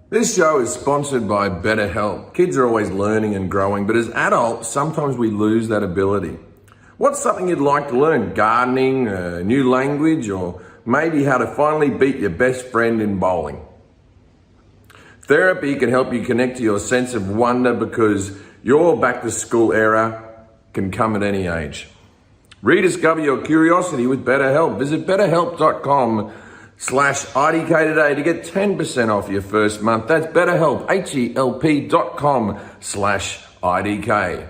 This show is sponsored by BetterHelp. Kids are always learning and growing, but as adults, sometimes we lose that ability. What's something you'd like to learn? Gardening, a new language, or maybe how to finally beat your best friend in bowling? Therapy can help you connect to your sense of wonder because your back-to-school era can come at any age. Rediscover your curiosity with BetterHelp. Visit betterhelp.com/IDK today to get 10% off your first month. That's BetterHelp, HELP.com/IDK.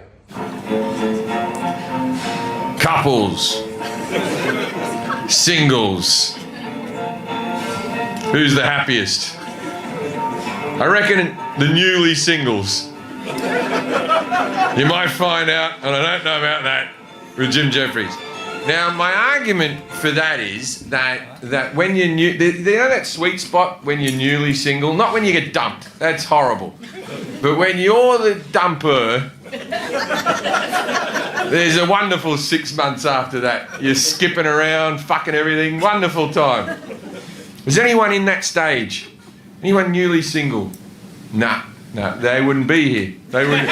Couples. Singles. Who's the happiest? I reckon the newly singles. You might find out, and I don't know about that, with Jim Jefferies. Now, my argument for that is that when you're new, you know that sweet spot when you're newly single? Not when you get dumped, that's horrible. But when you're the dumper, there's a wonderful 6 months after that. You're skipping around, fucking everything, wonderful time. Is anyone in that stage? Anyone newly single? Nah, they wouldn't be here. They wouldn't.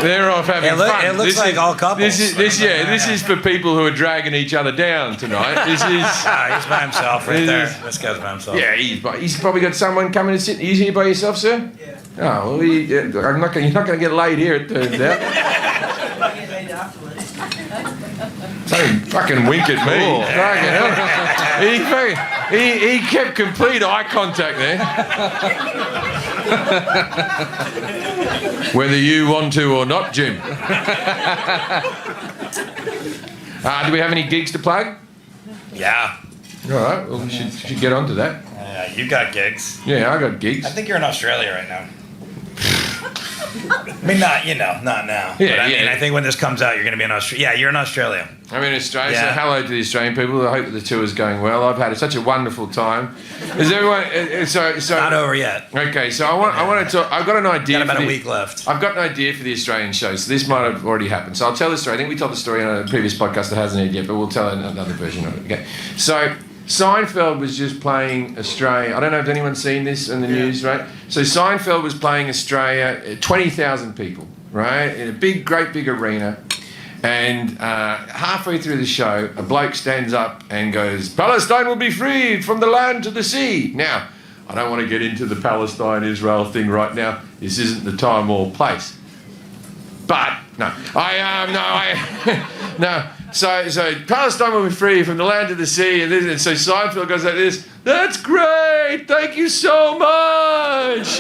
They're off having fun. It looks like all couples. This is for people who are dragging each other down tonight. This is. He's by himself right there. This guy's by himself. Yeah, he's probably got someone coming to sit. Are you here by yourself, sir? Yeah. Oh, well, you're not going to get laid here, it turns out. I'll get laid afterwards. Don't fucking wink at me. He kept complete eye contact there. Whether you want to or not, Jim. Do we have any gigs to plug? Yeah. All right, well, we should get on to that. You got gigs. Yeah, I got gigs. I think you're in Australia right now. I mean, not now. Yeah, but I mean, I think when this comes out, you're going to be in Australia. Yeah, you're in Australia. I'm in Australia, Yeah. so hello to the Australian people. I hope that the tour's going well. I've had such a wonderful time. Is everyone... So Not over yet. Okay, so I want to talk... I've got an idea... Got about a week left. I've got an idea for the Australian show, so this might have already happened. So I'll tell the story. I think we told the story on a previous podcast that hasn't aired yet, but we'll tell another version of it. Okay. So Seinfeld was just playing Australia. I don't know if anyone's seen this in the news, right? So Seinfeld was playing Australia, 20,000 people, right? In a great big arena. And halfway through the show, a bloke stands up and goes, "Palestine will be freed from the land to the sea." Now, I don't want to get into the Palestine-Israel thing right now. This isn't the time or place. But, no. No. So Palestine will be free from the land to the sea. And so Seinfeld goes like this, "That's great. Thank you so much.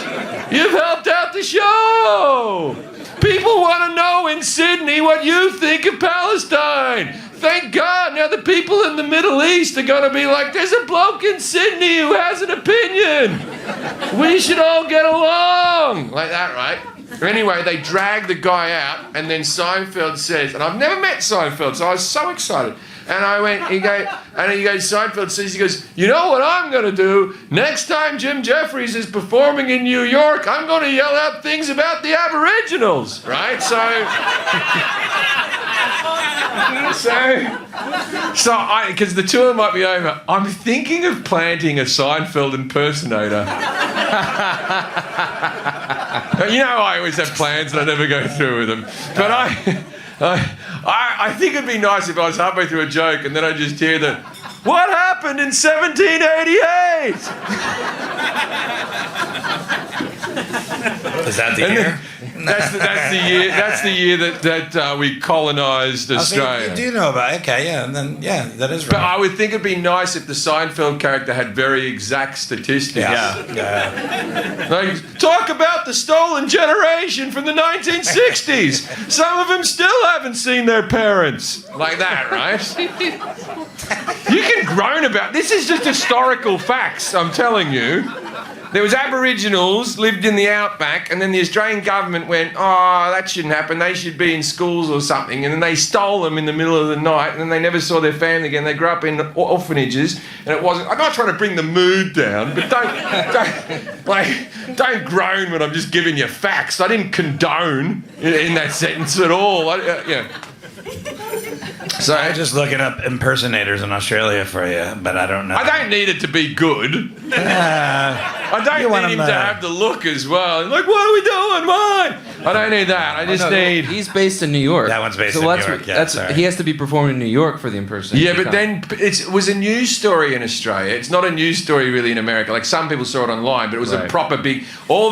You've helped out the show. People want to know in Sydney what you think of Palestine. Thank God. Now the people in the Middle East are going to be like, there's a bloke in Sydney who has an opinion. We should all get along." Like that, right? Anyway, they drag the guy out, and then Seinfeld says, and I've never met Seinfeld, so I was so excited. And he goes, Seinfeld says, he goes, "You know what I'm going to do? Next time Jim Jefferies is performing in New York, I'm going to yell out things about the Aboriginals," right? So because the tour might be over, I'm thinking of planting a Seinfeld impersonator. You know, I always have plans and I never go through with them. But I think it'd be nice if I was halfway through a joke and then I just hear the, "What happened in 1788? Is that the year? That's the year that we colonised Australia. You do know about it. Okay, yeah, and then that is right. But I would think it'd be nice if the Seinfeld character had very exact statistics. Yeah. Like, talk about the stolen generation from the 1960s. Some of them still haven't seen their parents. Like that, right? You can groan about... This is just historical facts, I'm telling you. There was Aboriginals lived in the outback, and then the Australian government went, "Oh, that shouldn't happen. They should be in schools or something." And then they stole them in the middle of the night, and then they never saw their family again. They grew up in orphanages, and it wasn't. I'm not trying to bring the mood down, but don't groan when I'm just giving you facts. I didn't condone in that sentence at all. So I'm just looking up impersonators in Australia for you, but I don't know. I don't need it to be good. I don't want need him him, to have the look as well. Like, what are we doing? Why? I don't need that. I just need. He's based in New York. That one's based in New York, yeah, sorry. He has to be performing in New York for the impersonation. Yeah, but then it was a news story in Australia. It's not a news story really in America. Like some people saw it online, but it was a proper big. All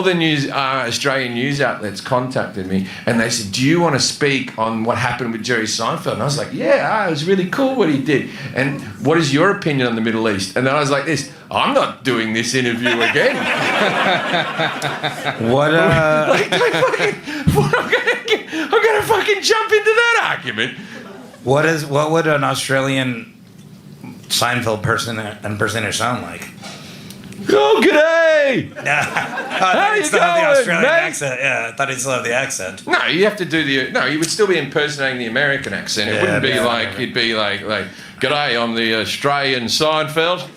the news, Australian news outlets contacted me and they said, "Do you want to speak on what happened with Jerry Seinfeld?" And I was like, "Yeah, it was really cool what he did. And what is your opinion on the Middle East?" And then I was like, I'm not doing this interview again. What? I'm gonna fucking jump into that argument. What would an Australian Seinfeld impersonator sound like? Oh, g'day! How you still have the going, Australian mate? accent. Yeah, I thought he'd still have the accent. No, you have to do you would still be impersonating the American accent. It Yeah, wouldn't be yeah, like, whatever. it'd be like, "G'day, I'm the Australian Seinfeld.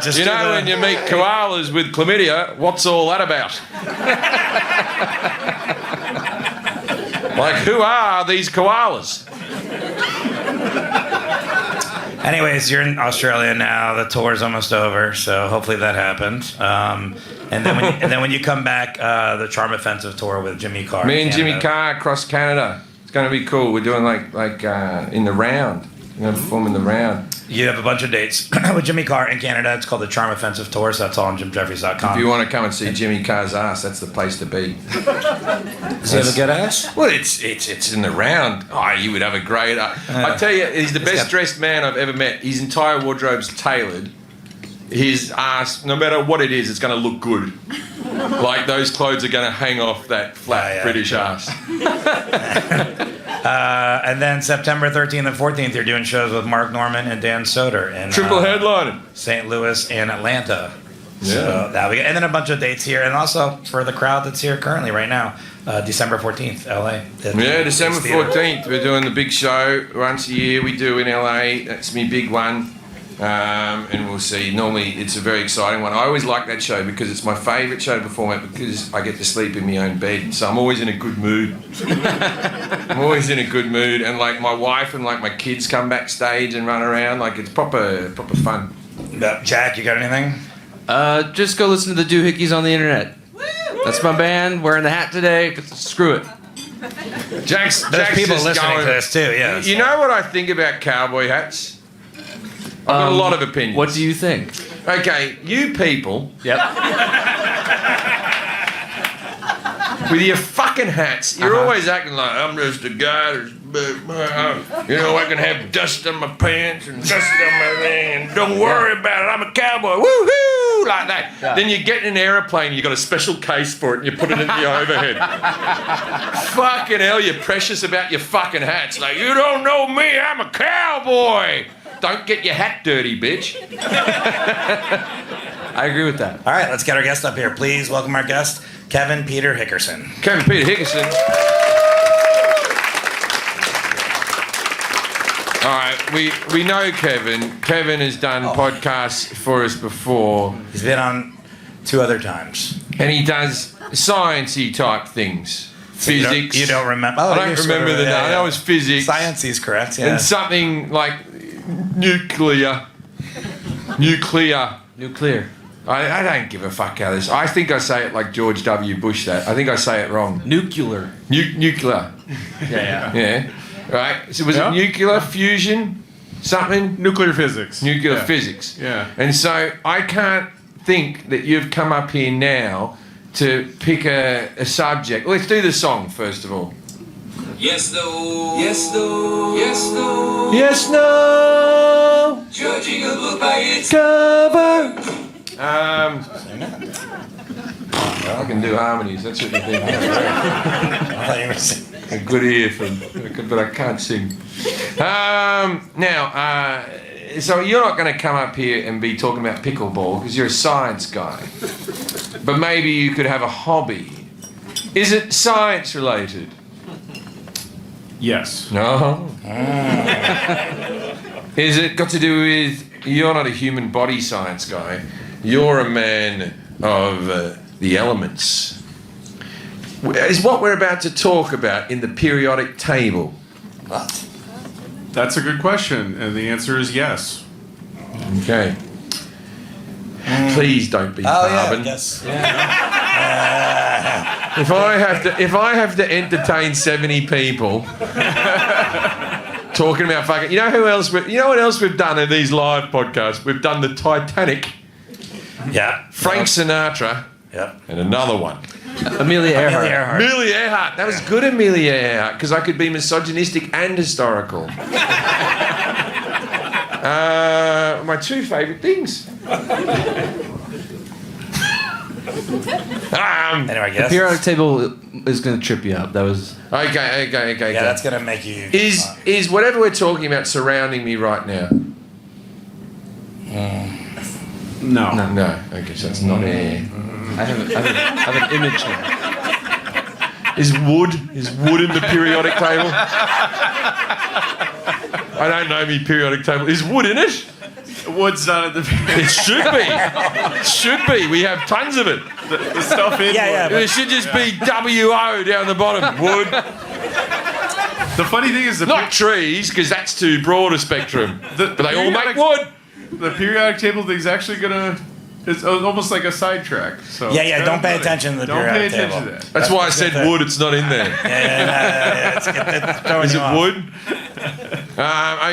Just you do know, the- when you meet koalas with chlamydia, what's all that about?" Like, who are these koalas? Anyways, you're in Australia now. The tour's almost over, so hopefully that happened. And then when you come back, the Charm Offensive tour with Jimmy Carr. Me and Canada. Jimmy Carr across Canada. It's going to be cool. We're doing like in the round. We're going to perform in the round. You have a bunch of dates with Jimmy Carr in Canada. It's called the Charm Offensive tour, so that's all on JimJefferies.com. If you want to come and see Jimmy Carr's ass, that's the place to be. Does he have a good ass? Well, it's in the round. Oh, you would have a great. I tell you, he's the best dressed man I've ever met. His entire wardrobe's tailored. His ass, no matter what it is, it's going to look good. Like those clothes are going to hang off that flat British ass. And then September 13th and 14th, you're doing shows with Mark Norman and Dan Soder in Triple headlining. St. Louis and Atlanta. Yeah. So that'll be good. And then a bunch of dates here, and also for the crowd that's here currently right now, December 14th, LA. Yeah, December 14th, we're doing the big show once a year. We do in LA. That's my big one. And we'll see. Normally, it's a very exciting one. I always like that show because it's my favourite show to perform at because I get to sleep in my own bed. So I'm always in a good mood. I'm always in a good mood. And like my wife and like my kids come backstage and run around. Like it's proper fun. Jack, you got anything? Just go listen to the Doohickeys on the internet. That's my band. Wearing the hat today. But screw it. Jack's people just listening going, to this too, yeah. You know what I think about cowboy hats? I've got a lot of opinions. What do you think? Okay, you people Yep. with your fucking hats, you're always acting like I'm just a guy that's, I can have dust on my pants and dust on my thing and don't worry about it. I'm a cowboy. Woohoo! Like that. Yeah. Then you get in an aeroplane, you got a special case for it and you put it in the overhead. Fucking hell, you're precious about your fucking hats. Like, you don't know me, I'm a cowboy. Don't get your hat dirty, bitch. I agree with that. All right, let's get our guest up here. Please welcome our guest, Kevin Peter Hickerson. Kevin Peter Hickerson. All right, we know Kevin. Kevin has done podcasts for us before. He's been on 2 other times. And he does sciencey type things. Physics. You don't remember? I don't remember the name. That was physics. Science is correct, yeah. And something like nuclear. I don't give a fuck how this. I think I say it like George W. Bush. That I think I say it wrong. Nuclear. Nuclear. Yeah. Yeah. Right. So was it nuclear fusion? Something. Nuclear physics. Nuclear Yeah. physics. Yeah. And so I can't think that you've come up here now to pick a subject. Let's do the song first of all. Yes, no. Yes, no. Yes, no. Yes, no. Judging a book by its Cover. I can do harmonies. That's what you think. A good ear but I can't sing. Now, so you're not going to come up here and be talking about pickleball because you're a science guy. But maybe you could have a hobby. Is it science related? Yes. No. Is it got to do with, you're not a human body science guy. You're a man of the elements. is what we're about to talk about in the periodic table? What? That's a good question, and the answer is yes. Okay. Please don't be carbon. Yes. If I have to entertain 70 people talking about fucking, you know what else we've done in these live podcasts? We've done the Titanic, Yeah. Frank Sinatra, Yep. and another one. Amelia Earhart. Amelia Earhart. That was good, Amelia Earhart, because I could be misogynistic and historical. My two favourite things. Anyway, I guess. Periodic table is going to trip you up. That was. Okay. Yeah, that's gonna make you. Is whatever we're talking about surrounding me right now? No. No. Okay, so it's not air. I have an image here. Is wood in the periodic table? I don't know me periodic table. Is wood in it? Wood's not at the. It should be. It should be. We have tons of it. The stuff in wood. There should just be WO down the bottom. Wood. The funny thing is Not trees, because that's too broad a spectrum. But they all make wood. The periodic table thing's actually gonna. It's almost like a sidetrack. So Yeah. Don't pay attention to the Don't pay periodic attention table. to that. That's why I said wood. It's not in there. It's throwing Is you it off. wood?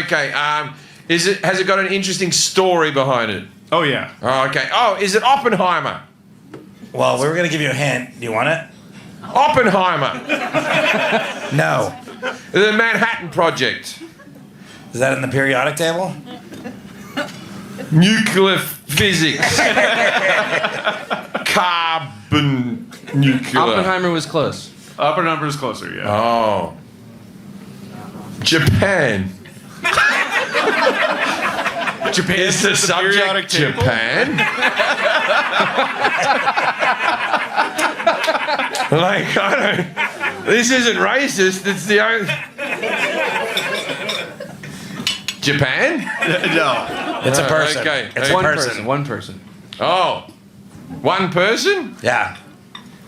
Okay. Has it got an interesting story behind it? Oh yeah. Oh, okay. Oh, is it Oppenheimer? Well, we were gonna give you a hint. Do you want it? Oppenheimer. No. The Manhattan Project. Is that in the periodic table? Nuclear physics. Carbon nuclear. Oppenheimer was close. Upper number is closer. Yeah. Oh. Japan. Japan Is the periodic subject table. Japan? Like, I don't. This isn't racist. It's the only. Japan? No. It's a person. Okay. It's a One person. person. One person. Oh. One person? Yeah.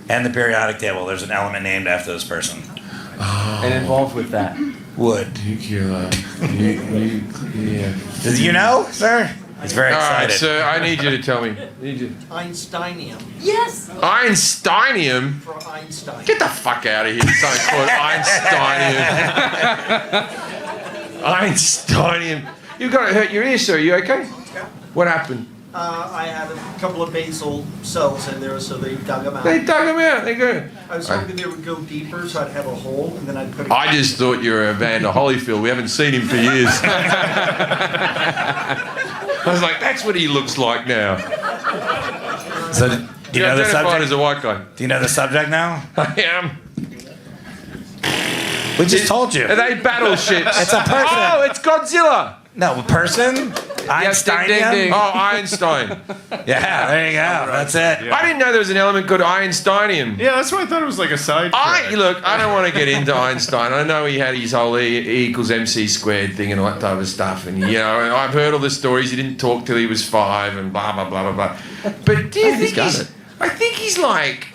And the periodic table. There's an element named after this person. And involved with that. Wood. Nuclear. Did you know, sir? He's very All right, excited. sir, I need you to tell me. Einsteinium Yes. Einsteinium? for Einstein. Get the fuck out of here. Something called Einsteinium. Einsteinium. You've got to hurt your ear, sir. Are you okay? What happened? I had a couple of basal cells in there, so they dug them out. They dug him out. They go. I was hoping they would go deeper, so I'd have a hole, and then I'd put it. I just thought you were Evander Holyfield. We haven't seen him for years. I was like, that's what he looks like now. So, do you You're know the identified subject? as a white guy. Do you know the subject now? I am. We just told you. Are they battleships? It's a person. Oh, it's Godzilla. No, a person? Yes, ding, Einstein? ding, ding. Oh, Einstein. Yeah, there you go. That's it. Yeah. I didn't know there was an element called Einsteinium. Yeah, that's why I thought it was like a side. Look, I don't want to get into Einstein. I know he had his whole E equals MC squared thing and all that type of stuff. And, you know, I've heard all the stories. He didn't talk till he was 5 and blah, blah, blah, blah, blah. But do you think I think he's like...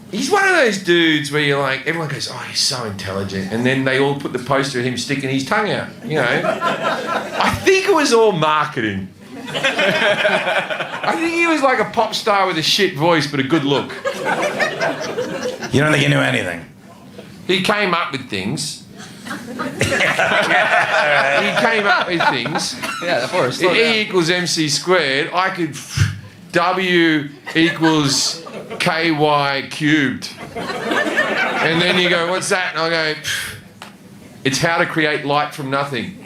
He's one of those dudes where you're like, everyone goes, oh, he's so intelligent. And then they all put the poster of him sticking his tongue out, you know. I think it was all marketing. I think he was like a pop star with a shit voice but a good look. You don't think he knew anything? He came up with things. He came up with things. Yeah, Forrest. E equals MC squared. I could... W equals KY cubed. And then you go, what's that? And I go, it's how to create light from nothing.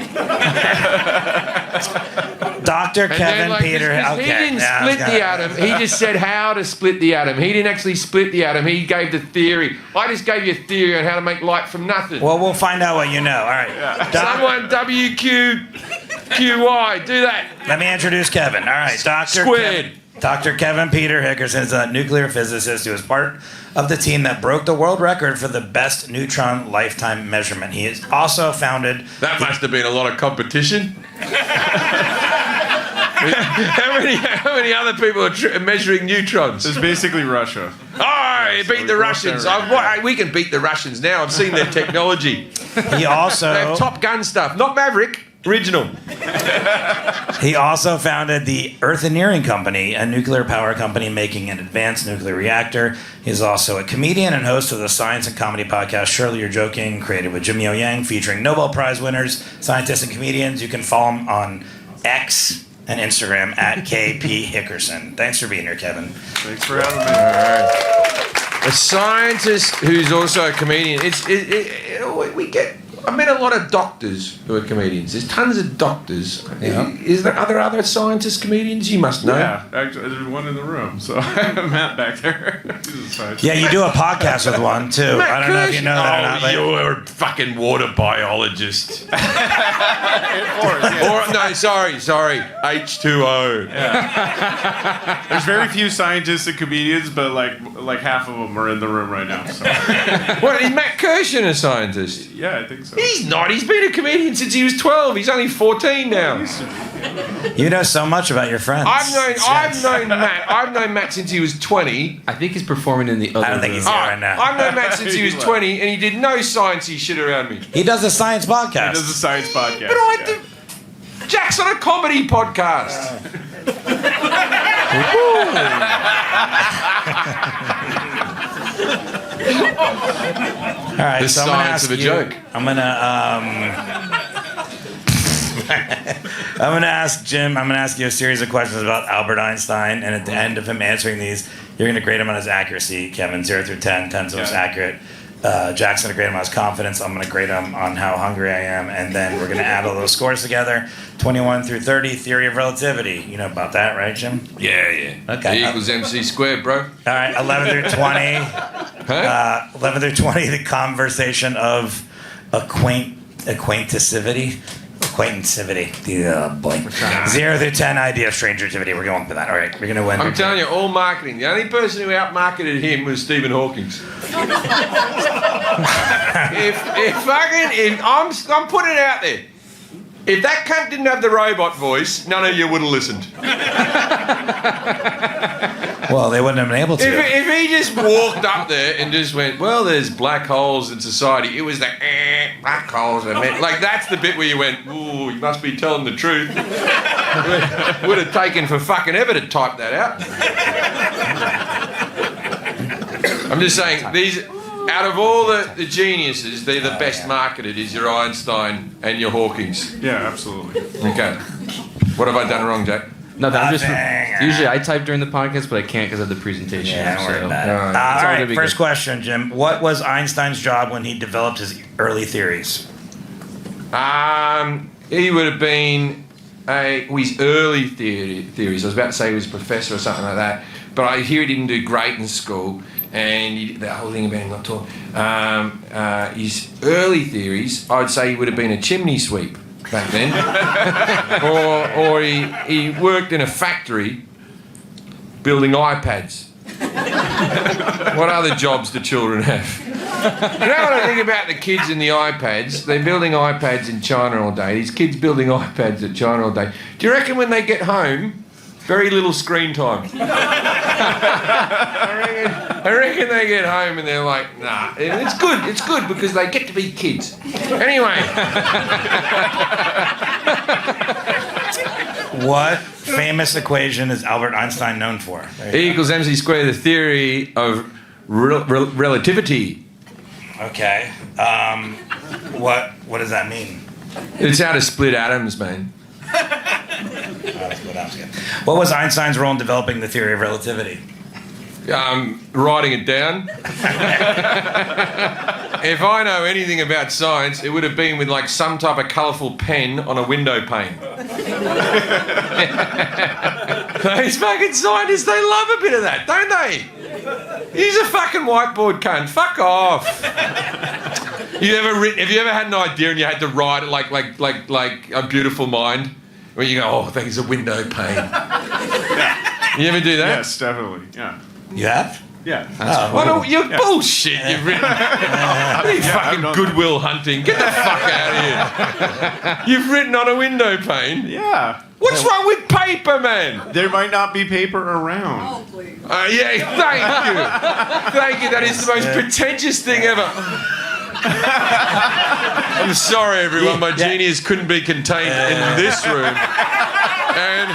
Dr. Kevin Peter. He didn't split the atom. He just said how to split the atom. He didn't actually split the atom. He gave the theory. I just gave you a theory on how to make light from nothing. Well, we'll find out what you know. All right. Someone WQY, do that. Let me introduce Kevin. All right. Squared. Dr. Kevin Peter Hickerson is a nuclear physicist who is part of the team that broke the world record for the best neutron lifetime measurement. He has also founded... That must have been a lot of competition. How How many other people are measuring neutrons? It's basically Russia. Oh, he beat the Russians. We can beat the Russians now. I've seen their technology. He also They have Top Gun stuff, not Maverick. Original. He also founded the Earthineering Company, a nuclear power company making an advanced nuclear reactor. He's also a comedian and host of the science and comedy podcast Surely You're Joking, created with Jim Yo Yang, featuring Nobel Prize winners, scientists, and comedians. You can follow him on X and Instagram at KP Hickerson. Thanks for being here, Kevin. Thanks for having me. All right. A scientist who's also a comedian. I met a lot of doctors who are comedians. There's tons of doctors. Yeah. Are there other scientists comedians? You must know. Yeah, actually, there's one in the room. So Matt back there. Yeah, you do a podcast with one, too. Matt I don't know if you know that or not. But you're a fucking water biologist. Yeah. Or, no, sorry. H2O. Yeah. There's very few scientists and comedians, but like half of them are in the room right now. So. What, is Matt Hickerson a scientist? Yeah, I think so. He's not. He's been a comedian since he was 12. He's only 14 now. you know so much about your friends. I've known Matt since he was 20. I think he's performing in the other I don't think room. he's here right now. I've known Matt since he was 20, and he did no sciencey shit around me. He does a science podcast. He does a science podcast. But I do. Jack's on a comedy podcast. All right, The so science of a joke. I'm gonna ask Jim. I'm gonna ask you a series of questions about Albert Einstein, and at the end of him answering these, you're gonna grade him on his accuracy. Kevin, 0 through 10. 10's the most accurate. Jack's gonna grade him on his confidence. I'm gonna grade him on how hungry I am, and then we're gonna add all those scores together. 21 through 30, theory of relativity. You know about that, right, Jim? Yeah. Okay. E equals MC squared, bro. All right, 11 through 20. Huh? 11 through 20, the conversation of acquaintancivity. Boy. 0 through 10, idea of strangertivity. We're going for that. All right, we're going to win. I'm telling you, all marketing. The only person who outmarketed him was Stephen Hawking. I'm putting it out there. If that cunt didn't have the robot voice, none of you would have listened. Well, they wouldn't have been able to. If he just walked up there and just went, well, there's black holes in society. It was the black holes. Like, that's the bit where you went, ooh, you must be telling the truth. Would have taken for fucking ever to type that out. I'm just saying, these... Out of all the geniuses, they're the best marketed is your Einstein and your Hawkings. Yeah, absolutely. Okay. What have I done wrong, Jack? Nothing. I'm just Nothing. usually I type during the podcast, but I can't because of the presentation. Yeah, don't worry about it. All All all right, gonna be first good. question, Jim. What was Einstein's job when he developed his early theories? He would have been his early theories. I was about to say he was a professor or something like that, but I hear he didn't do great in school. And the whole thing about him not talking. His early theories, I would say he would have been a chimney sweep back then. or he worked in a factory building iPads. What other jobs do children have? You know what I think about the kids and the iPads? They're building iPads in China all day. These kids building iPads in China all day. Do you reckon when they get home, very little screen time? I reckon they get home and they're like, nah. It's good because they get to be kids. Anyway. What famous equation is Albert Einstein known for? E equals mc squared, the theory of relativity. Okay. What does that mean? It's how to split atoms, man. What was Einstein's role in developing the theory of relativity? Writing it down. If I know anything about science, it would have been with like some type of colourful pen on a window pane. These fucking scientists, they love a bit of that, don't they? Use a fucking whiteboard, cunt. Fuck off. Have you ever had an idea and you had to write it like a beautiful mind? Where you go, oh, there's a window pane. You ever do that? Yes, definitely. Yeah. You have? Yeah. What are you bullshit you've written? You fucking Goodwill Hunting. Get the fuck out of here. You've written on a window pane. Yeah. What's wrong with paper, man? There might not be paper around. Yeah, thank you. Thank you. That is the most pretentious thing ever. I'm sorry, everyone. My genius couldn't be contained in this room. And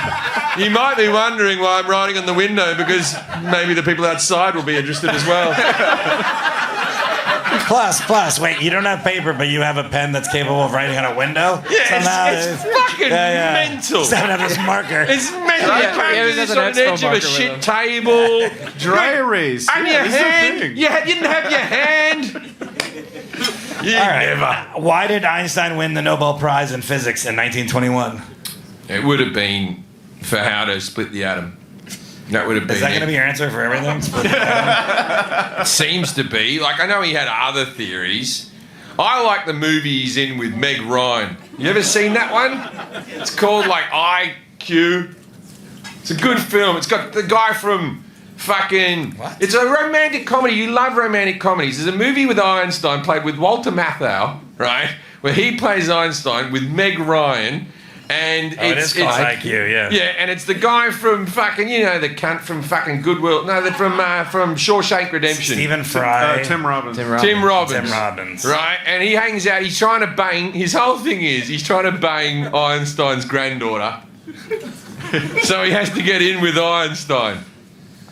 you might be wondering why I'm writing on the window, because maybe the people outside will be interested as well. Plus, wait, you don't have paper, but you have a pen that's capable of writing on a window? Yeah, it's fucking mental. Just have this marker. It's mental. You can't do this on the edge of a shit table. Dry erase. And your hand. You didn't have your hand. Never. Why did Einstein win the Nobel Prize in Physics in 1921? It would have been for how to split the atom. That would have been. Is that going to be your answer for everything? It seems to be. Like, I know he had other theories. I like the movie he's in with Meg Ryan. You ever seen that one? It's called like IQ. It's a good film. It's got the guy from fucking... What? It's a romantic comedy. You love romantic comedies. There's a movie with Einstein played with Walter Matthau, right? Where he plays Einstein with Meg Ryan. And it is called IQ, yeah. Yeah, and it's the guy from fucking, you know, the cunt from fucking Goodwill. No, they're from Shawshank Redemption. Stephen Fry. Tim Robbins. Tim Robbins. Right, and he hangs out, he's trying to bang, his whole thing is, he's trying to bang Einstein's granddaughter. So he has to get in with Einstein.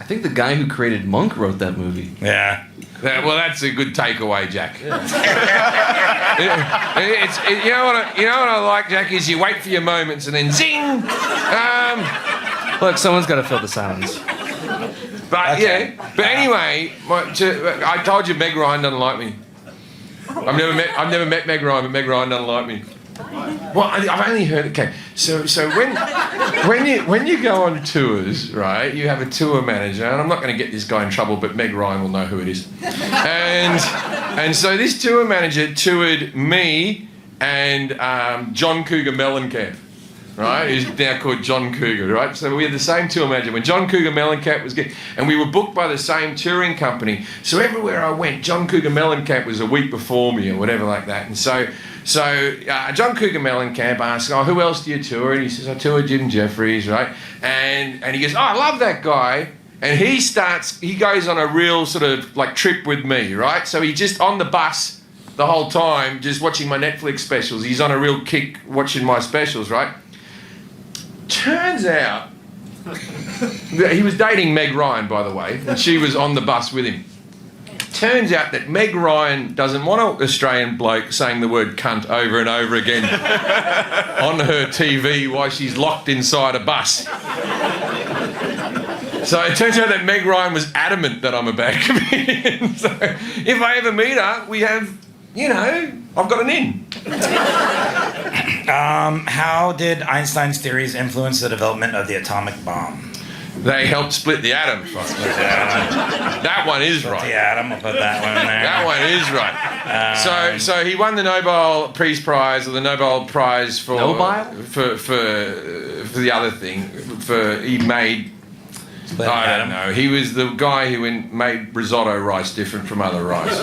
I think the guy who created Monk wrote that movie. Yeah. Well, that's a good takeaway, Jack. Yeah. You know what I like, Jack, is you wait for your moments and then zing! Look, someone's got to fill the silence. But Okay. yeah. But anyway, I told you Meg Ryan doesn't like me. I've never met Meg Ryan, but Meg Ryan doesn't like me. Well, I've only heard. Okay, so when you go on tours, right? You have a tour manager, and I'm not going to get this guy in trouble, but Meg Ryan will know who it is. And so this tour manager toured me and John Cougar Mellencamp, right? Who's now called John Cougar, right? So we had the same tour manager when John Cougar Mellencamp was getting, and we were booked by the same touring company. So everywhere I went, John Cougar Mellencamp was a week before me or whatever like that, and so John Cougar Mellencamp asked, "Oh, who else do you tour?" And he says, "I tour Jim Jefferies, right?" And he goes, "Oh, I love that guy." And he goes on a real sort of like trip with me, right? So he just on the bus the whole time, just watching my Netflix specials. He's on a real kick watching my specials, right? Turns out he was dating Meg Ryan, by the way, and she was on the bus with him. Turns out that Meg Ryan doesn't want an Australian bloke saying the word cunt over and over again on her TV while she's locked inside a bus. So it turns out that Meg Ryan was adamant that I'm a bad comedian. So if I ever meet her, we have, you know, I've got an in. How did Einstein's theories influence the development of the atomic bomb? They helped split the atom. That one is right. The atom, I'll put that one in there. That one is right. So he won the Nobel Peace Prize, or the Nobel Prize for Nobel? for the other thing. He made. Split I atom. don't know. He was the guy who made risotto rice different from other rice.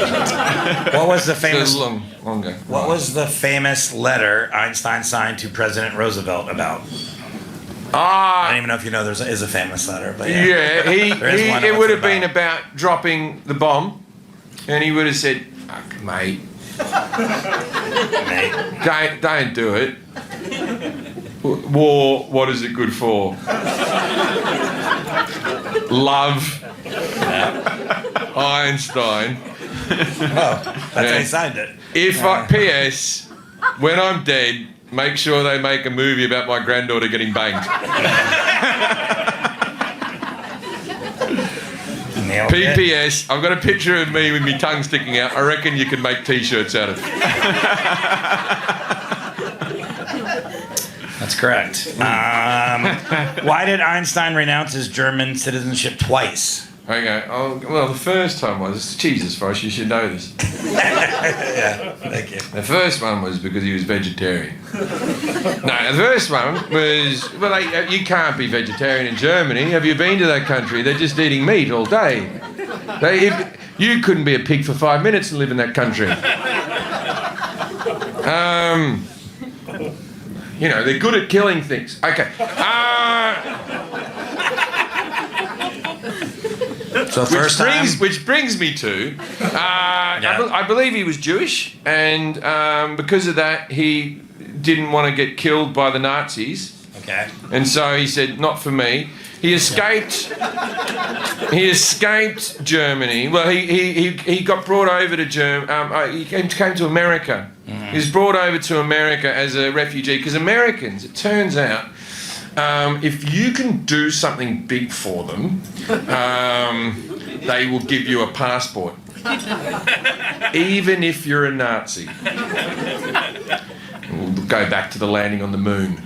What was the famous? Long ago. What was the famous letter Einstein signed to President Roosevelt about? I don't even know if you know there is a famous letter, but yeah, it would have been about. about dropping the bomb, and he would have said, "Fuck, mate, don't do it. War, what is it good for? Love, Einstein." Oh, that's how he signed it. P.S. When I'm dead, make sure they make a movie about my granddaughter getting banged. Nailed it. P.P.S. I've got a picture of me with my tongue sticking out. I reckon you can make T-shirts out of it. That's correct. Why did Einstein renounce his German citizenship twice? Okay. Oh, well, the first time was, Jesus, Forrest, you should know this. Yeah, thank you. The first one was because he was vegetarian. No, the first one was, well, you can't be vegetarian in Germany. Have you been to that country? They're just eating meat all day. You couldn't be a pig for 5 minutes and live in that country. You know, they're good at killing things. Okay. So first which brings me to, I believe he was Jewish, and because of that, he didn't want to get killed by the Nazis. Okay. And so he said, "Not for me." He escaped. He escaped Germany. Well, he got brought over to he came to America. He was brought over to America as a refugee because Americans, it turns out, if you can do something big for them, they will give you a passport, even if you're a Nazi. We'll go back to the landing on the moon.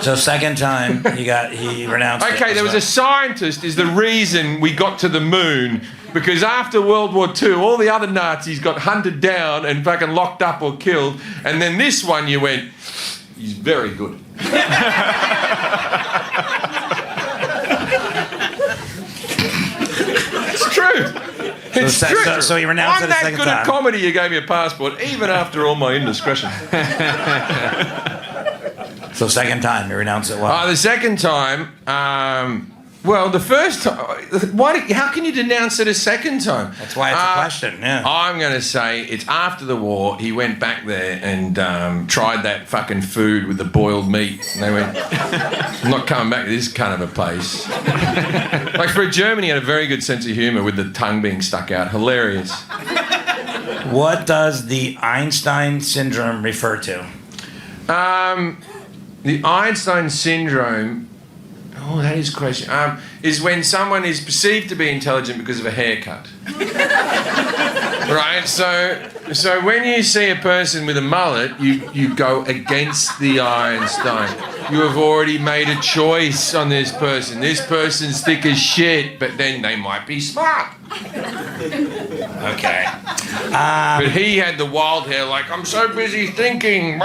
So second time he renounced. Okay, there was a scientist is the reason we got to the moon, because after World War II, all the other Nazis got hunted down and fucking locked up or killed, and then this one you went, he's very good. It's true. It's true. So he renounced it a second time. I'm that good at comedy, you gave me a passport, even after all my indiscretion. So second time, he renounced it what? The second time, well, the first time, how can you denounce it a second time? That's why it's a question, yeah. I'm going to say it's after the war, he went back there and tried that fucking food with the boiled meat. And they went, I'm not coming back to this kind of a place. Like for a German, he had a very good sense of humour with the tongue being stuck out. Hilarious. What does the Einstein syndrome refer to? The Einstein syndrome, that is a question, is when someone is perceived to be intelligent because of a haircut. Right? So when you see a person with a mullet, you go against the Einstein. You have already made a choice on this person. This person's thick as shit, but then they might be smart. Okay. But he had the wild hair, like, I'm so busy thinking.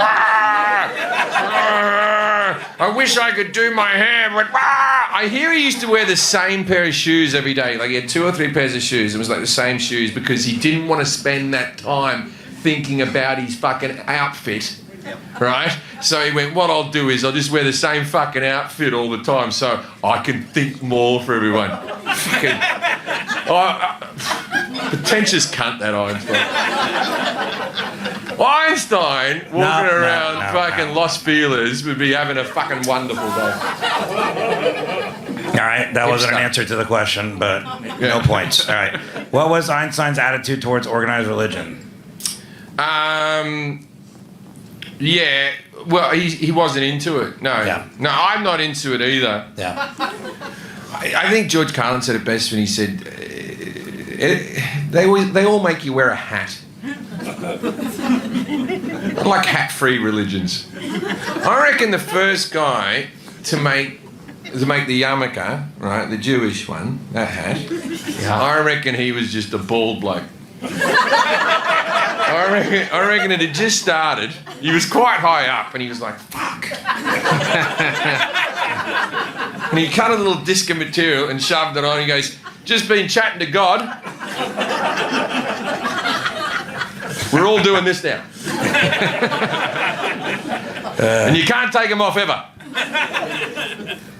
I wish I could do my hair, but I hear he used to wear the same pair of shoes every day. Like he had 2 or 3 pairs of shoes. It was like the same shoes because he didn't want to spend that time thinking about his fucking outfit. Right? So he went, what I'll do is I'll just wear the same fucking outfit all the time so I can think more for everyone. Fucking pretentious cunt, that Einstein walking around fucking Los Feliz would be having a fucking wonderful day. All right, that wasn't an answer to the question, but no points. All right. What was Einstein's attitude towards organized religion? Yeah, well, he wasn't into it. No, no, I'm not into it either. Yeah. I think George Carlin said it best when he said, they all make you wear a hat. I like hat-free religions. I reckon the first guy to make the yarmulke, right, the Jewish one, that hat, I reckon he was just a bald bloke. I reckon it had just started. He was quite high up and he was like, fuck. And he cut a little disc of material and shoved it on. He goes, just been chatting to God. We're all doing this now. And you can't take them off ever.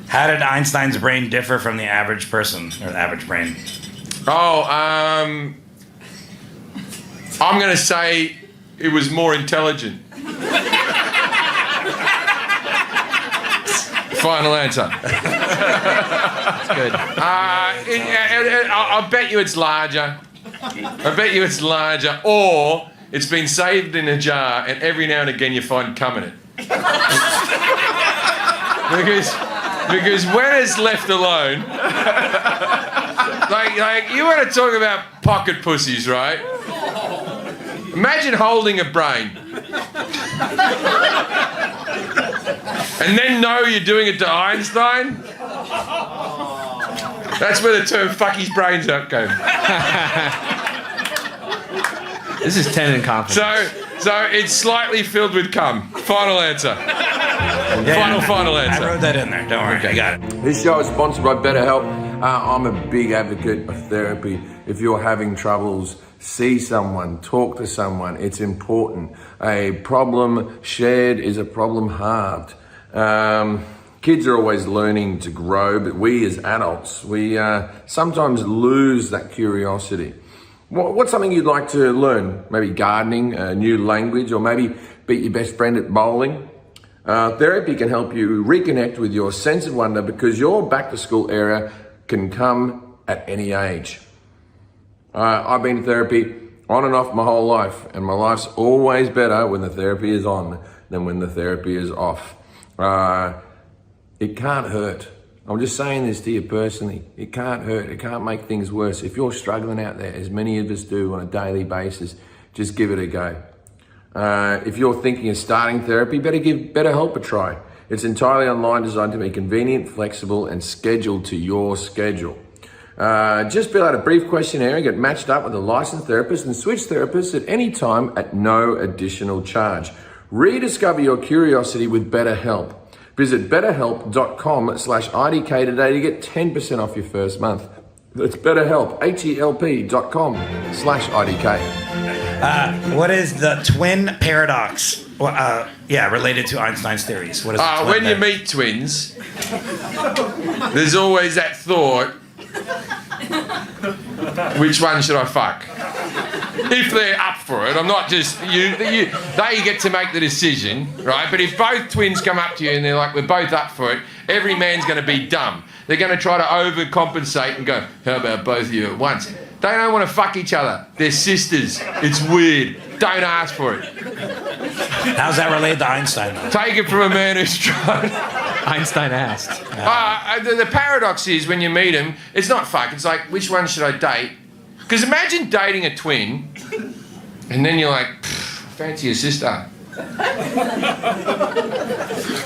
How did Einstein's brain differ from the average person, or the average brain? I'm going to say it was more intelligent. Final answer. That's good. I'll bet you it's larger. I bet you it's larger, or it's been saved in a jar, and every now and again you find cum in it. Because when it's left alone, like you want to talk about pocket pussies, right? Imagine holding a brain. And then know you're doing it to Einstein. That's where the term fuck his brains out came. This is 10 in confidence. So it's slightly filled with cum. Final answer. Final answer. I wrote that in there. Don't worry. Okay. I got it. This show is sponsored by BetterHelp. I'm a big advocate of therapy. if you're having troubles, see someone, talk to someone. It's important. A problem shared is a problem halved. Kids are always learning to grow, but we as adults, we sometimes lose that curiosity. What's something you'd like to learn? Maybe gardening, a new language, or maybe beat your best friend at bowling? Therapy can help you reconnect with your sense of wonder, because your back to school era can come at any age. I've been to therapy on and off my whole life, and my life's always better when the therapy is on than when the therapy is off. It can't hurt. I'm just saying this to you personally. It can't hurt. It can't make things worse. If you're struggling out there, as many of us do on a daily basis, just give it a go. If you're thinking of starting therapy, better give BetterHelp a try. It's entirely online, designed to be convenient, flexible, and scheduled to your schedule. Just fill out a brief questionnaire and get matched up with a licensed therapist and switch therapists at any time at no additional charge. Rediscover your curiosity with BetterHelp. Visit betterhelp.com/IDK today to get 10% off your first month. That's BetterHelp, HELP.com/IDK. What is the twin paradox? Related to Einstein's theories. What is the twin when you meet twins, there's always that thought, which one should I fuck? If they're up for it. I'm not just they get to make the decision, right? But if both twins come up to you and they're like, we're both up for it, every man's going to be dumb. They're going to try to overcompensate and go, how about both of you at once? They don't want to fuck each other. They're sisters. It's weird. Don't ask for it. How's that related to Einstein, though? Take it from a man who's tried. Einstein asked. The paradox is, when you meet him, it's not fuck. It's like, which one should I date? Because imagine dating a twin, and then you're like, fancy a sister.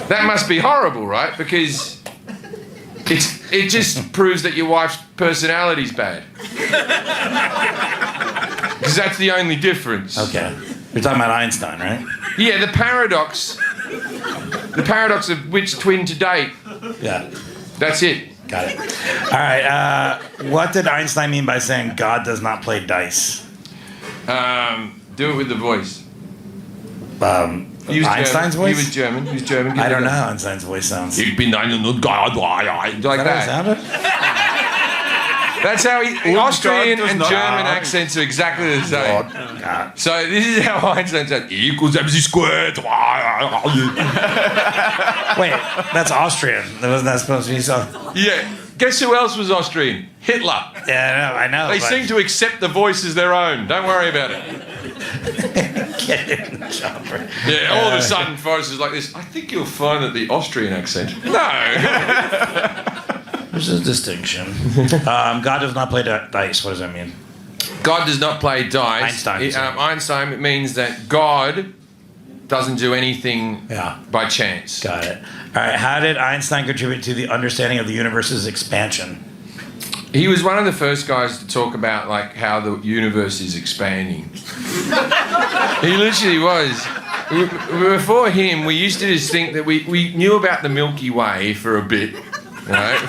That must be horrible, right? Because it just proves that your wife's personality's bad. Because that's the only difference. Okay. You're talking about Einstein, right? Yeah, the paradox of which twin to date. Yeah. That's it. Got it. All right. What did Einstein mean by saying God does not play dice? Do it with the voice. Einstein's voice? He was German. I don't know how Einstein's voice sounds. Ich bin ein God. Like that. Sounded? That's how Austrian and German accents are exactly the same. God. So this is how Einstein said, E equals MC squared. Wait, that's Austrian. Wasn't that supposed to be so? Yeah. Guess who else was Austrian? Hitler. Yeah, I know. They seem to accept the voice as their own. Don't worry about it. Get in the chopper. Yeah, all of a sudden Forrest is like this. I think you'll find that the Austrian accent. No. There's a distinction. God does not play dice. What does that mean? God does not play dice. Einstein. Einstein, it means that God doesn't do anything by chance. Got it. All right. How did Einstein contribute to the understanding of the universe's expansion? He was one of the first guys to talk about like how the universe is expanding. He literally was. Before him, we used to just think that we knew about the Milky Way for a bit, right?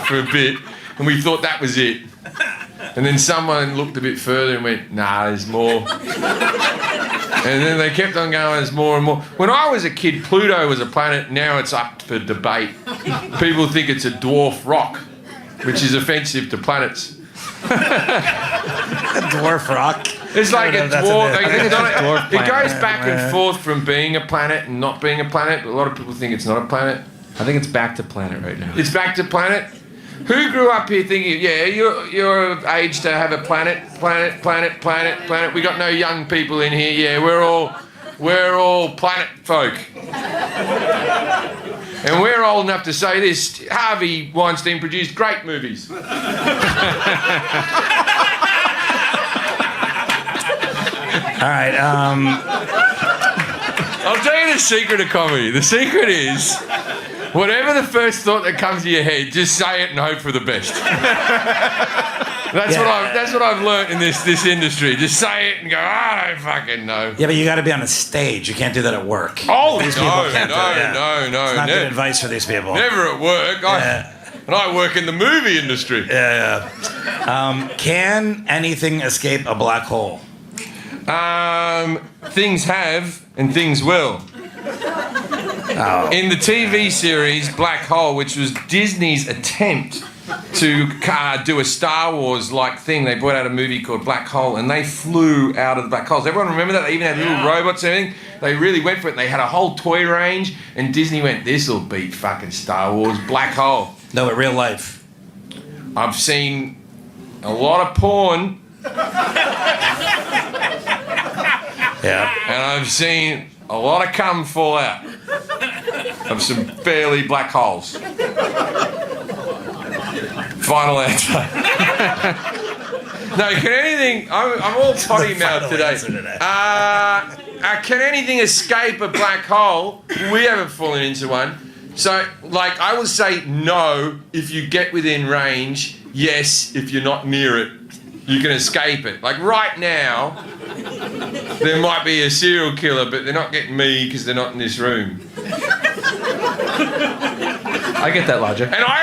And we thought that was it. And then someone looked a bit further and went, nah, there's more. And then they kept on going, there's more and more. When I was a kid, Pluto was a planet. Now it's up for debate. People think it's a dwarf rock, which is offensive to planets. A dwarf rock? It's like a dwarf. It goes planet, back and forth from being a planet and not being a planet, but a lot of people think it's not a planet. I think it's back to planet right now. It's back to planet? Who grew up here thinking, yeah, you're of age to have a planet? We got no young people in here. Yeah, we're all planet folk. And we're old enough to say this. Harvey Weinstein produced great movies. All right. I'll tell you the secret of comedy. The secret is, whatever the first thought that comes to your head, just say it and hope for the best. That's what I've learnt in this industry. Just say it and go, I don't fucking know. Yeah, but you got to be on a stage. You can't do that at work. Oh, These people can't do no. It's not good advice for these people. Never at work. And I work in the movie industry. Yeah. Can anything escape a black hole? Things have and things will. In the TV series Black Hole, which was Disney's attempt to do a Star Wars-like thing, they brought out a movie called Black Hole, and they flew out of the black holes. Everyone remember that? They even had little robots and everything. They really went for it. They had a whole toy range, and Disney went, this'll beat fucking Star Wars. Black Hole. No, but real life. I've seen a lot of porn, Yeah. and I've seen a lot of cum fall out of some fairly black holes. Final answer. No, can anything... I'm all potty mouthed today. Can anything escape a black hole? We haven't fallen into one. So, like, I would say no if you get within range. Yes, if you're not near it, you can escape it. Like, right now, there might be a serial killer, but they're not getting me because they're not in this room. I get that logic. And I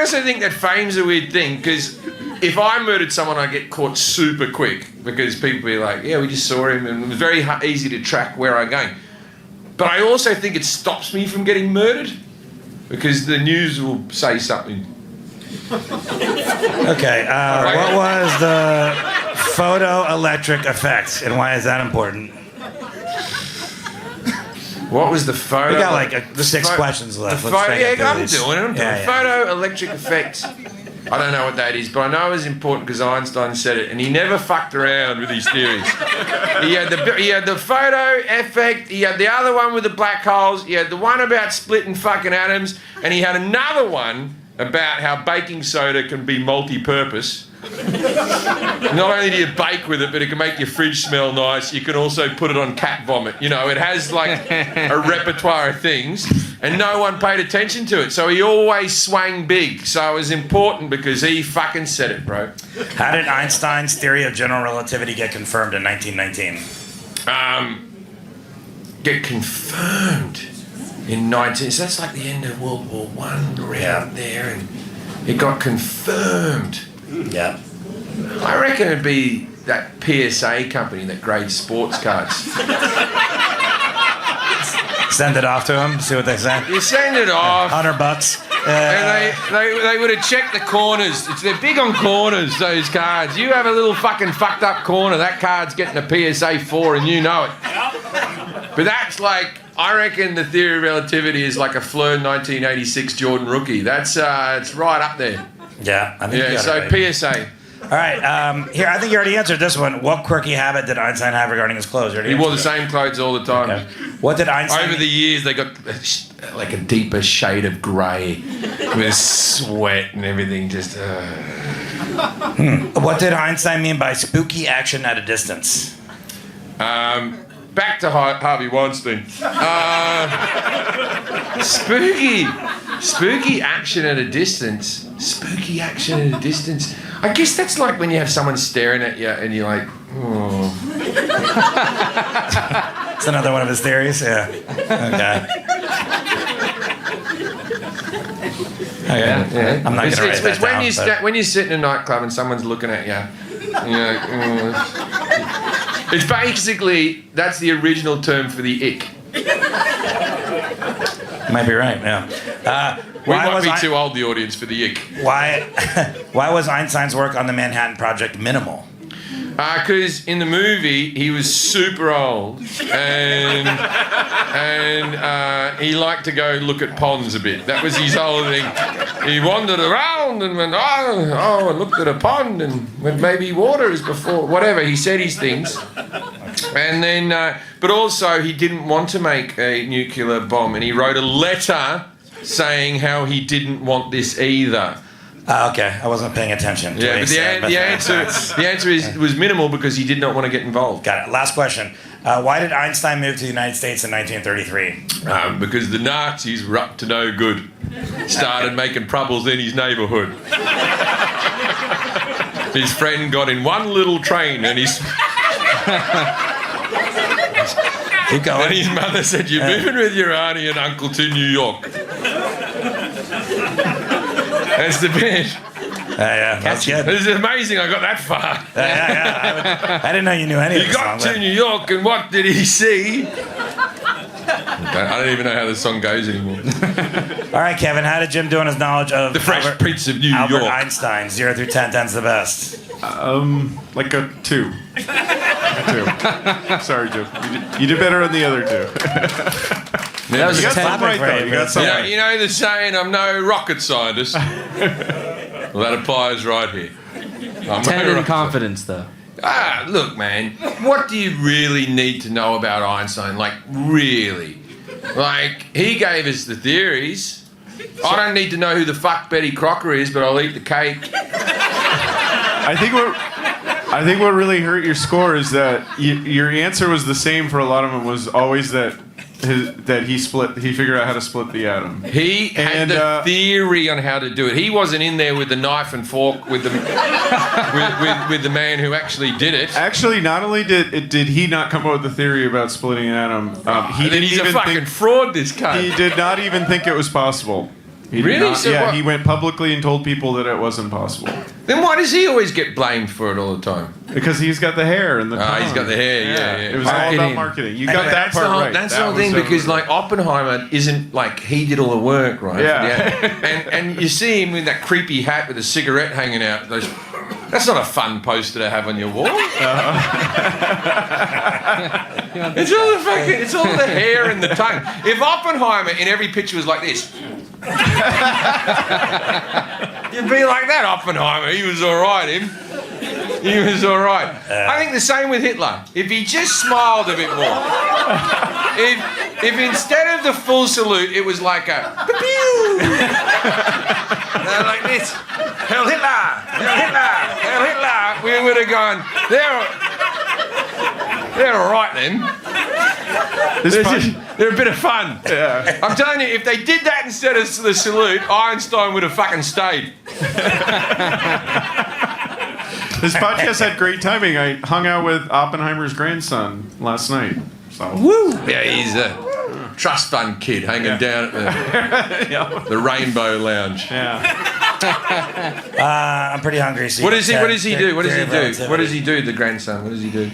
also think that fame's a weird thing, because if I murdered someone, I get caught super quick because people be like, yeah, we just saw him, and it was very easy to track where I'm going. But I also think it stops me from getting murdered because the news will say something. Okay, what was the photoelectric effect, and why is that important? What was the photo? We got like six questions left. I'm Let's doing it. Photoelectric effect. I don't know what that is, but I know it was important because Einstein said it, and he never fucked around with his theories. He had the photo effect, he had the other one with the black holes, he had the one about splitting fucking atoms, and he had another one about how baking soda can be multi-purpose. Not only do you bake with it, but it can make your fridge smell nice. You can also put it on cat vomit. You know, it has like a repertoire of things, and no one paid attention to it. So he always swang big. So it was important because he fucking said it, bro. How did Einstein's theory of general relativity get confirmed in 1919? Get confirmed in 19... So that's like the end of World War I, around there, and it got confirmed. Yeah. I reckon it'd be that PSA company that grades sports cards. Send it off to them, see what they say. You send it off. $100. And they would have checked the corners. They're big on corners, those cards. You have a little fucking fucked up corner, that card's getting a PSA 4 and you know it. But that's like, I reckon the theory of relativity is like a Fleur 1986 Jordan rookie. That's it's right up there. Yeah, I think you got so it right. PSA. All right, here, I think you already answered this one. What quirky habit did Einstein have regarding his clothes? He wore the same clothes all the time. Okay. What did Einstein... Over the years, they got like a deeper shade of grey with sweat and everything. Just. What did Einstein mean by spooky action at a distance? Back to Harvey Weinstein. Spooky action at a distance. Spooky action at a distance. I guess that's like when you have someone staring at you and you're like, oh. It's another one of his theories? Yeah. Okay. Yeah. I'm not going to write that It's when down. when you sit in a nightclub and someone's looking at you. You're like, oh. It's basically, that's the original term for the ick. You might be right, yeah. We might be too old, the audience, for the ick. Why was Einstein's work on the Manhattan Project minimal? Because in the movie he was super old and he liked to go look at ponds a bit. That was his whole thing. He wandered around and went, and looked at a pond and went, maybe water is before, whatever. He said his things. And then, but also he didn't want to make a nuclear bomb, and he wrote a letter saying how he didn't want this either. Okay, I wasn't paying attention. Yeah, but the answer is it was minimal because he did not want to get involved. Got it. Last question. Why did Einstein move to the United States in 1933? Because the Nazis were up to no good. Started making troubles in his neighbourhood. His friend got in one little train and he's... Keep going. And his mother said, "You're moving with your auntie and uncle to New York." That's the bit. Yeah, that's good. This is amazing. I got that far. I didn't know you knew any of He the got song. to New York, and what did he see? I don't even know how the song goes anymore. All right, Kevin, how did Jim do on his knowledge of The Fresh Prince of New Albert York. Einstein? 0 through 10, 10's the best. Like a 2. A 2. Sorry, Joe. You did better on the other 2. That was You a got 10. some right, though. You got some You know, right. you know the saying, I'm no rocket scientist. Well, that applies right here. I'm 10 no in rocket confidence, though. Look, man, what do you really need to know about Einstein? Like, really? Like, he gave us the theories. I don't need to know who the fuck Betty Crocker is, but I'll eat the cake. I think what really hurt your score is that your answer was the same for a lot of them. Was always that he figured out how to split the atom. He had the theory on how to do it. He wasn't in there with the knife and fork with the with the man who actually did it. Actually, not only did he not come up with the theory about splitting an atom, He's a fucking fraud. This cunt. He did not even think it was possible. He did Really? not- So yeah, what- he went publicly and told people that it wasn't possible. Then why does he always get blamed for it all the time? Because he's got the hair and the tongue. He's got the hair, yeah. It was all about Marketing. marketing. You got that That's part the whole, right. That's That the whole was thing, because totally like Oppenheimer isn't like he did all the work, right? Yeah. And you see him with that creepy hat with a cigarette hanging out. That's not a fun poster to have on your wall. It's all the hair and the tongue. If Oppenheimer in every picture was like this, you'd be like that, Oppenheimer. He was all right, him. He was all right. I think the same with Hitler. If he just smiled a bit more. If instead of the full salute, it was like a pew, like this, Heil Hitler, Heil Hitler, Heil Hitler, we would have gone, they're all right then. They're a bit of fun. Yeah. I'm telling you, if they did that instead of the salute, Einstein would have fucking stayed. This podcast had great timing. I hung out with Oppenheimer's grandson last night. So. Woo! Yeah, he's a trust fund kid hanging down at the Rainbow Lounge. Yeah. I'm pretty hungry. So What does he do? What does he do? Relativity. What does he do, the grandson? What does he do?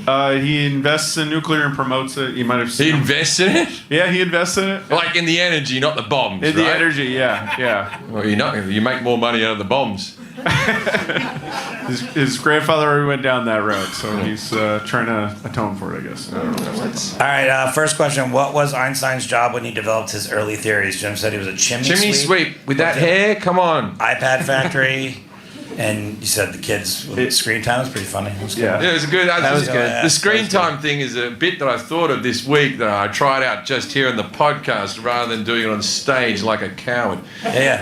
He invests in nuclear and promotes it. You might have He seen. invests in it? Yeah, he invests in it. Like in the energy, not the bombs, In the right? energy, yeah. Well, you make more money out of the bombs. His grandfather already went down that route, so he's trying to atone for it, I guess. All right, first question. What was Einstein's job when he developed his early theories? Jim said he was a chimney Sweep with that hair. Come on. iPad factory, and you said the kids with screen time was pretty funny. It was good. Yeah. Yeah, it was good. That was good. The screen time thing is a bit that I thought of this week that I tried out just here on the podcast rather than doing it on stage like a coward. Yeah.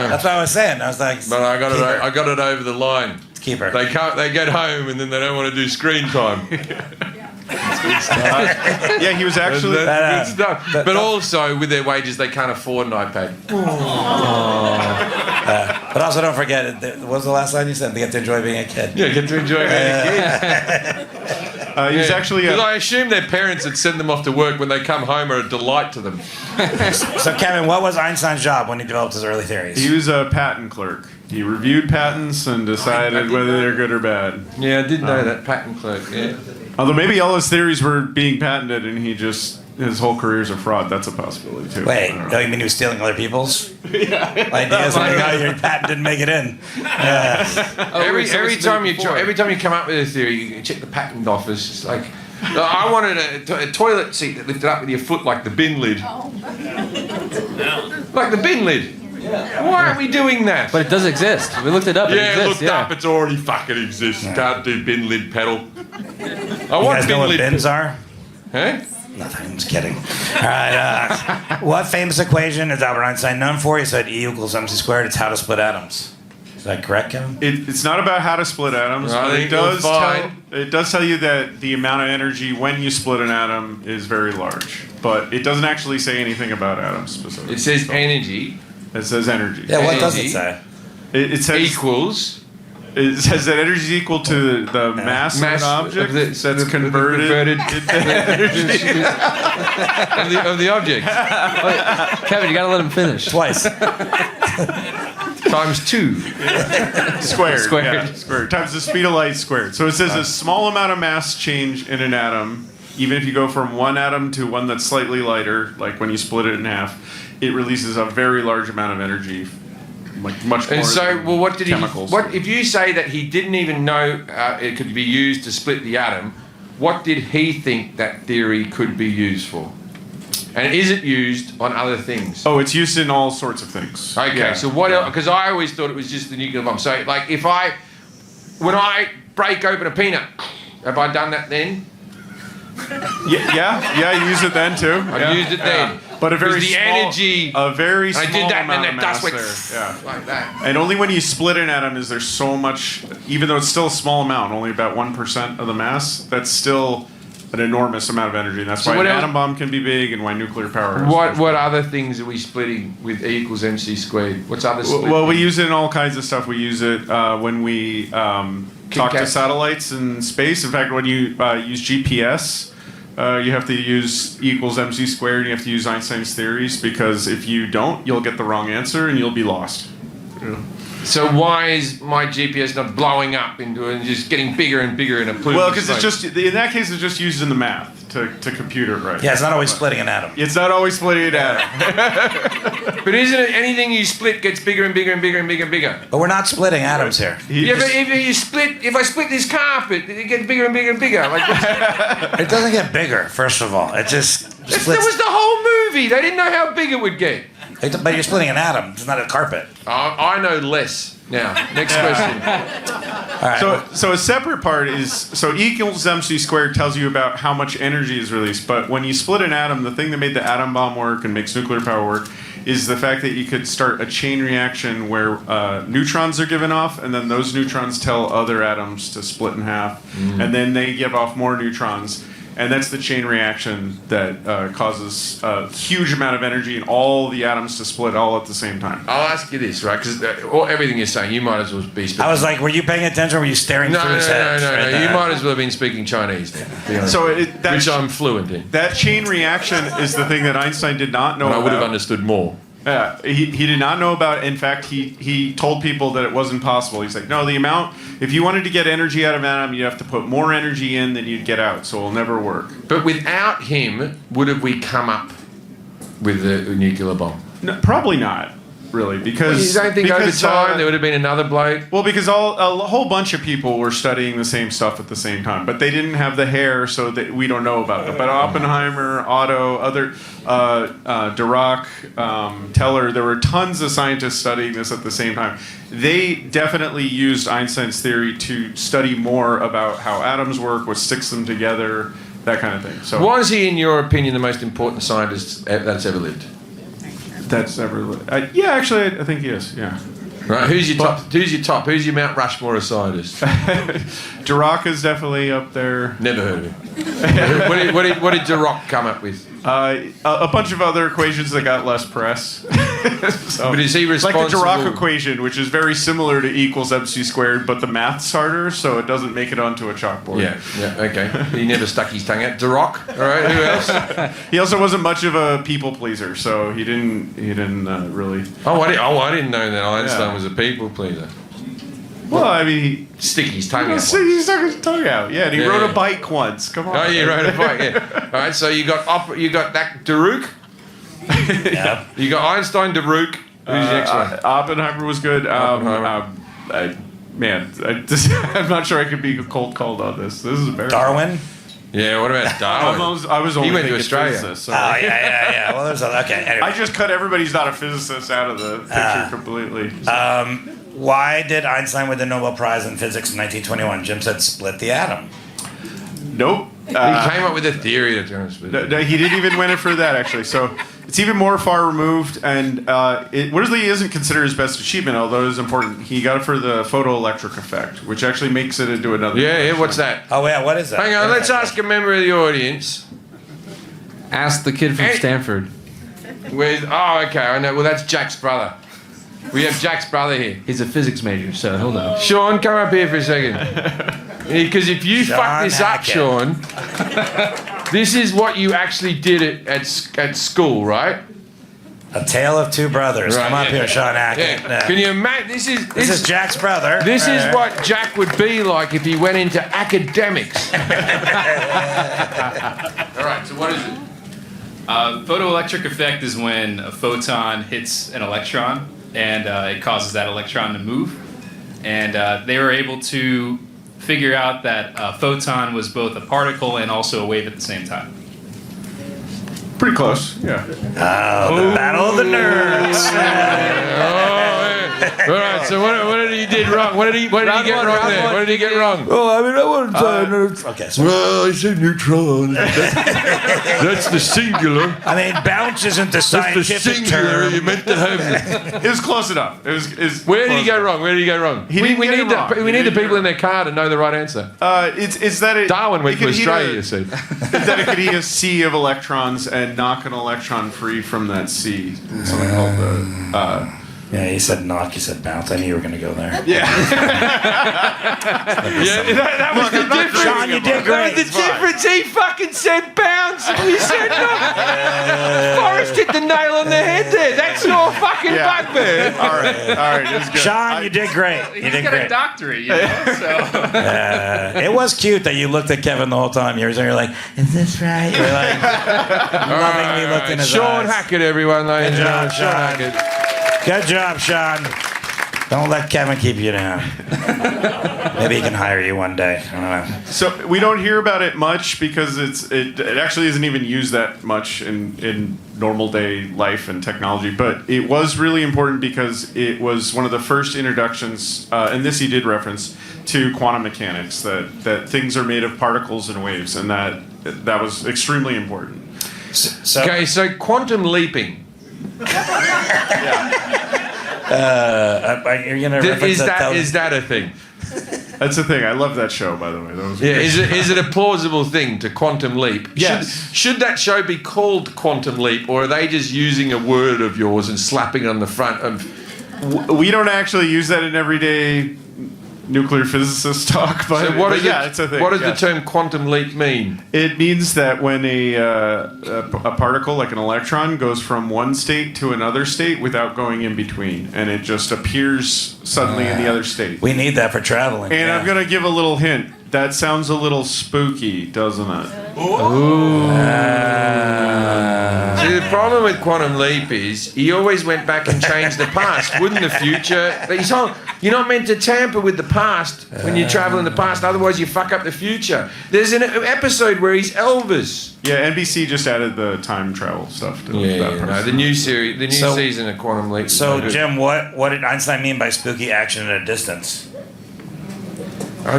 That's what I was saying. I was like, But I got it over the line. keeper. They get home and then they don't want to do screen time. Yeah, he was actually. That's good stuff. But also with their wages, they can't afford an iPad. But also, don't forget, what was the last line you said? They get to enjoy being a kid. Yeah, get to enjoy being a kid. He was actually. Because I assume their parents that send them off to work when they come home are a delight to them. So, Kevin, what was Einstein's job when he developed his early theories? He was a patent clerk. He reviewed patents and decided whether they're good or bad. Yeah, I did know that, patent clerk, yeah. Although maybe all his theories were being patented and his whole career's a fraud. That's a possibility too. Wait, no, you mean he was stealing other people's ideas? And your patent didn't make it in. Every time you come up with a theory, you check the patent office. It's like, I wanted a toilet seat that lifted up with your foot like the bin lid. Like the bin lid. Why aren't we doing that? But it does exist. We looked it up. It exists. Looked up. It's already fucking exists. You can't do bin lid pedal. I You want guys know bin what lid. bins are? Huh? Nothing, I'm just kidding. All right, what famous equation is Albert Einstein known for? He said E equals MC squared. It's how to split atoms. Is that correct, Kevin? It's not about how to split atoms, I but think you'll find- it does tell you that the amount of energy when you split an atom is very large. But it doesn't actually say anything about atoms specifically. It says energy It says energy. Yeah, what does it Energy. say? It says equals It says that energy is equal to the mass of an object that's converted into energy. of the object. Kevin, you gotta let him finish. Twice. times 2. Squared. Squared. Yeah, squared. Times the speed of light squared. So it says a small amount of mass change in an atom, even if you go from one atom to one that's slightly lighter, like when you split it in half, it releases a very large amount of energy, like much more. And so, than well, what did chemicals. he? What if you say that he didn't even know it could be used to split the atom? What did he think that theory could be used for? And is it used on other things? Oh, it's used in all sorts of things. Okay, Yeah. so what else? Because I always thought it was just the nuclear bomb. So, like, when I break open a peanut, have I done that then? Yeah, you use it then too. I used it then. But a very Because the small, energy. a very I small did that, and amount then of the dust mass went there. Yeah. like that. And only when you split an atom is there so much, even though it's still a small amount, only about 1% of the mass, that's still an enormous amount of energy. And that's So why what an else- atom bomb can be big and why nuclear power is. What other things are we splitting with E equals mc squared? What's other split? Well, we use it in all kinds of stuff. We use it when we talk to Cat. satellites in space. In fact, when you use GPS, you have to use E equals mc squared, and you have to use Einstein's theories, because if you don't, you'll get the wrong answer and you'll be lost. So why is my GPS not blowing up into and just getting bigger and bigger in a plume? Well, of because it's smoke? just, in that case, it's just used in the math to compute it right. Yeah, it's not always splitting an atom. It's not always splitting it out. But isn't it anything you split gets bigger and bigger and bigger and bigger and bigger? But we're not splitting atoms here. Yeah, but if I split this carpet, it gets bigger and bigger and bigger. Like, It doesn't get bigger, first of all. It just that splits. was the whole movie. They didn't know how big it would get. But you're splitting an atom. It's not a carpet. I know less now. Next question. All right. So a separate part is, so E equals mc squared tells you about how much energy is released. But when you split an atom, the thing that made the atom bomb work and makes nuclear power work is the fact that you could start a chain reaction where neutrons are given off, and then those neutrons tell other atoms to split in half, and then they give off more neutrons. And that's the chain reaction that causes a huge amount of energy and all the atoms to split all at the same time. I'll ask you this, right? Because everything you're saying, you might as well be speaking. I was like, were you paying attention or were you staring no, through no, his no, head? no, no, right no. there? You might as well have been speaking Chinese then. To be honest. So which I'm fluent in. that chain reaction is the thing that Einstein did not know And I about. would have understood more. Yeah, he did not know about. In fact, he told people that it wasn't possible. He's like, no, the amount. If you wanted to get energy out of an atom, you have to put more energy in than you'd get out. So it'll never work. But without him, would have we come up with the nuclear bomb? No, probably not, really, because You don't think over because, time there would have been another bloke? Well, because a whole bunch of people were studying the same stuff at the same time, but they didn't have the hair, so that we don't know about it. But Oppenheimer, Otto, other Dirac, Teller, there were tons of scientists studying this at the same time. They definitely used Einstein's theory to study more about how atoms work, what sticks them together, that kind of thing. So Was he, in your opinion, the most important scientist that's ever lived? that's never. Yeah, actually, I think he is. Yeah. Right. Who's your top? Who's your top? Who's your Mount Rushmore of scientists? Dirac is definitely up there. Never heard of him. what did Dirac come up with? A bunch of other equations that got less press. So, But is he it's like the responsible? Dirac equation, which is very similar to E equals mc squared, but the math's harder, so it doesn't make it onto a chalkboard. Yeah, okay. He never stuck his tongue out. Dirac, all right, who else? He also wasn't much of a people pleaser, so he didn't really. I didn't know that Einstein Yeah. was a people pleaser. Well, I mean, Stick his tongue he out. stuck his tongue out. Yeah, and he Yeah, rode yeah. a bike once. Come on. Oh, you rode a bike, yeah. All right, so you got that Dirac. Yeah. You got Einstein, Dirac. Who's the next one? Oppenheimer was good. Oppenheimer. I'm not sure I could be cold called on this. This is embarrassing. Darwin? Yeah, what about Darwin? I was only He went to thinking Australia. physicist, so- Oh, yeah. Well, there's a, okay. Anyway. I just cut everybody's not a physicist out of the picture completely. Why did Einstein win the Nobel Prize in Physics in 1921? Jim said split the atom. Nope. He came up with a theory that's going to split. No, he didn't even win it for that, actually. So it's even more far removed. And Worsley isn't considered his best achievement, although it is important. He got it for the photoelectric effect, which actually makes it into another. Yeah, what's that? Oh, yeah, what is that? Hang on, let's ask a member of the audience. Ask the kid from Hey. Stanford. Okay, I know. Well, that's Jack's brother. We have Jack's brother here. He's a physics major, so he'll know. Sean, come up here for a second. Because if you Sean fuck this up, Hackett. Sean, this is what you actually did at school, right? A Tale of Two Brothers. Right, Come up here, Sean Hackett. Yeah. Can you imagine? This is Jack's brother. This is what Jack would be like if he went into academics. All right, so what is it? Photoelectric effect is when a photon hits an electron and it causes that electron to move. And they were able to figure out that a photon was both a particle and also a wave at the same time. Pretty close, yeah. Oh, the Battle of the Nerds. All right, so what did he did wrong? What did he get wrong there? What did he get wrong? Oh, I mean, I wouldn't say Okay, sorry. well, I said neutron. That's the singular. I mean, bounce isn't the That's the scientific singular. term. You meant to have. It was close enough. It was Where did he go wrong? Where did he go wrong? He didn't get it wrong. We He need the didn't get people it in their car to know the right answer. It's that it. Darwin went it to could heat Australia, a- you see. that it could heat a sea of electrons and knock an electron free from that sea. Something called the. Yeah, he said knock, you said bounce. I knew you were going to go there. Yeah, that was the difference. Sean, you did That great. was the difference. He fucking said bounce and we said no. Forrest hit the nail on the head there. That's your fucking bugbear. All right, it was good. Sean, you did great. You He's did got a great. doctorate, you know, so... It was cute that you looked at Kevin the whole time. You were like, is this right? You were like, lovingly looked in his Sean eyes. Hackett, everyone, ladies and gentlemen. Good Sean job, Hackett. Good job, Sean. Don't let Kevin keep you down. Maybe he can hire you one day. I don't know. So we don't hear about it much because it actually isn't even used that much in normal day life and technology. But it was really important because it was one of the first introductions, and this he did reference, to quantum mechanics, that things are made of particles and waves, and that was extremely important. So, Okay, so quantum leaping. you're gonna reference Is that a thing? That's the thing. I love that show, by the way. That was Yeah, is it a plausible thing to quantum leap? Yes. Should that show be called Quantum Leap, or are they just using a word of yours and slapping it on the front of? We don't actually use that in everyday nuclear physicist talk, but, So what but is yeah, it's a thing. What does yeah. the term quantum leap mean? It means that when a particle, like an electron, goes from one state to another state without going in between, and it just appears suddenly in the other state. We need that for traveling. And yeah. I'm going to give a little hint. That sounds a little spooky, doesn't it? See, the problem with quantum leap is he always went back and changed the past, wouldn't the future? He's all, you're not meant to tamper with the past when you travel in the past, otherwise you fuck up the future. There's an episode where he's Elvis. Yeah, NBC just added the time travel stuff to that No, part. the new series, the new So- season of Quantum Leap. is So, no good. Jim, what did Einstein mean by spooky action at a distance? I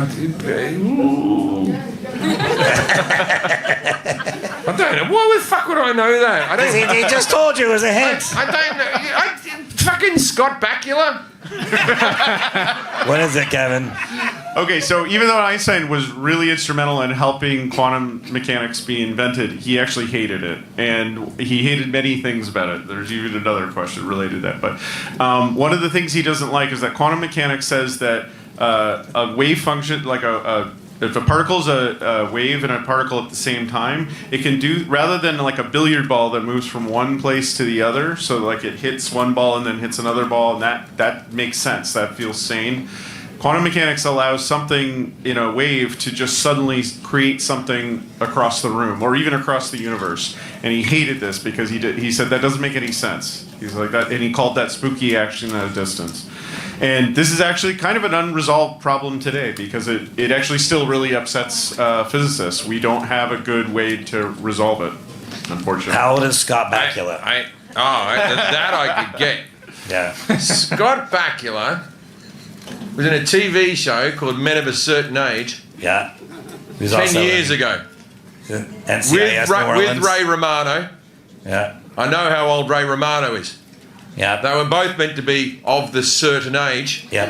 don't know. Why the fuck would I know that? I don't. He just told you it was a hint. I don't know. Fucking Scott Bakula. What is it, Kevin? Okay, so even though Einstein was really instrumental in helping quantum mechanics be invented, he actually hated it. And he hated many things about it. There's even another question related to that. But one of the things he doesn't like is that quantum mechanics says that a wave function, like if a particle is a wave and a particle at the same time, it can do, rather than like a billiard ball that moves from one place to the other, so like it hits one ball and then hits another ball, and that makes sense, that feels sane. Quantum mechanics allows something in a wave to just suddenly create something across the room or even across the universe. And he hated this because he said that doesn't make any sense. He's like that, and he called that spooky action at a distance. And this is actually kind of an unresolved problem today because it actually still really upsets physicists. We don't have a good way to resolve it, unfortunately. How old is Scott Bakula? That I could get. Yeah. Scott Bakula was in a TV show called Men of a Certain Age Yeah. He was 10 also years in ago NCIS with New Orleans. Ray Romano. Yeah. I know how old Ray Romano is. Yeah. They were both meant to be of the certain age. Yeah.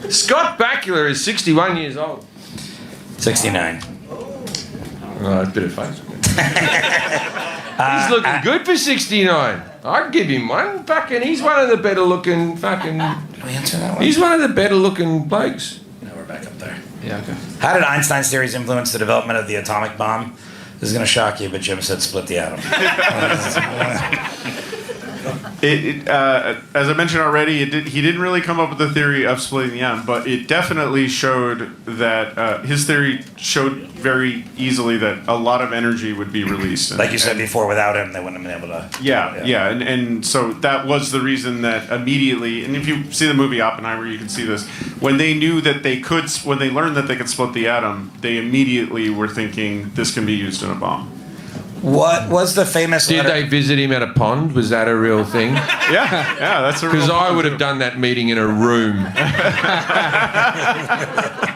Scott Bakula is 61 years old. 69. Oh, a bit of face. He's looking good for 69. I'd give him one. Fucking, he's one of the better looking fucking. Did we answer that one? He's one of the better looking blokes. No, we're back up there. Yeah, okay. How did Einstein's theories influence the development of the atomic bomb? This is going to shock you, but Jim said split the atom. As I mentioned already, he didn't really come up with the theory of splitting the atom, but it definitely showed that his theory showed very easily that a lot of energy would be released. Like you said before, without him, they wouldn't have been able to. Yeah. And so that was the reason that immediately, and if you see the movie Oppenheimer, you can see this. When they knew that when they learned that they could split the atom, they immediately were thinking this can be used in a bomb. What was the famous Did letter? they visit him at a pond? Was that a real thing? Yeah, that's a real Because I bomb, would have too. done that meeting in a room.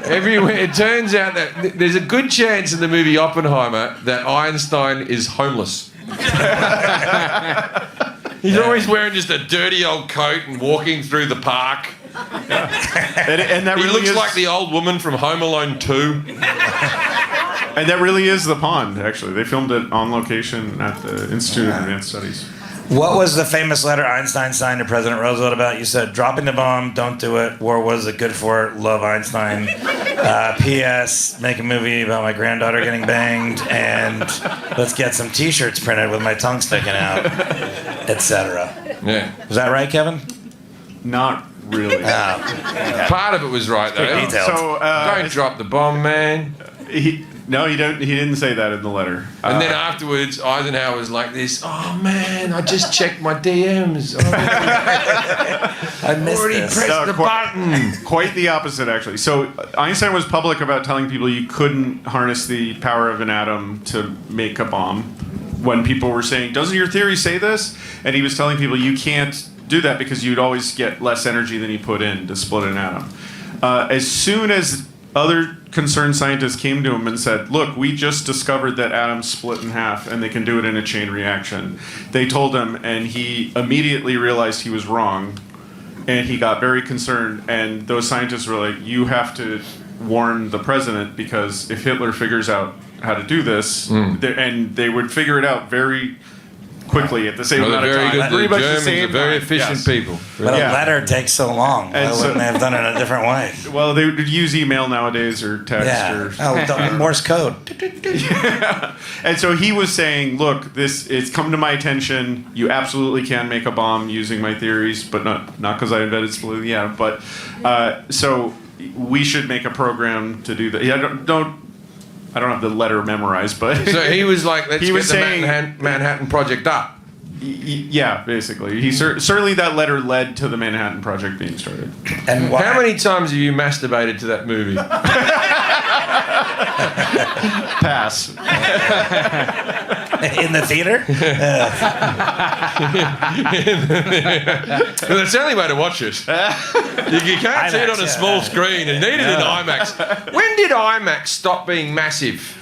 Everywhere. It turns out that there's a good chance in the movie Oppenheimer that Einstein is homeless. He's always wearing just a dirty old coat and walking through the park. And that He really looks is, like the old woman from Home Alone 2. and that really is the pond. Actually, they filmed it on location at the Institute of Advanced Studies. What was the famous letter Einstein signed to President Roosevelt about? You said, dropping the bomb, don't do it. War was it good for? Love Einstein. P.S. Make a movie about my granddaughter getting banged, and let's get some T-shirts printed with my tongue sticking out, etc. Yeah. Was that right, Kevin? Not really. Part of it was right, though. Detailed. So Don't drop the bomb, man. he didn't say that in the letter. And then afterwards, Eisenhower was like this, oh man, I just checked my DMs. Oh, I missed already this. pressed the button. Quite the opposite, actually. So Einstein was public about telling people you couldn't harness the power of an atom to make a bomb. When people were saying, doesn't your theory say this? And he was telling people you can't do that because you'd always get less energy than you put in to split an atom. As soon as other concerned scientists came to him and said, look, we just discovered that atoms split in half and they can do it in a chain reaction. They told him, and he immediately realized he was wrong, and he got very concerned, and those scientists were like, you have to warn the president, because if Hitler figures out how to do this, and they would figure it out very quickly at the same Well, amount they're of very time. good. Pretty The much the Germans same are very time. efficient Yes. people. But Yeah. a letter takes so long. Why And so- wouldn't they have done it a different way? Well, they would use email nowadays or text Yeah. or Oh, Morse code. And so he was saying, look, it's come to my attention. You absolutely can make a bomb using my theories, but not because I invented splitting the atom. But so we should make a program to do that. Yeah, I don't have the letter memorized, but So he was like, let's He get was the saying- Manhattan Project up. yeah, basically, he certainly that letter led to the Manhattan Project being started. And why? How many times have you masturbated to that movie? Pass. In the theater? Well, that's the only way to watch it. You can't see it on a IMAX, small yeah. screen, and need it in IMAX. When did IMAX stop being massive?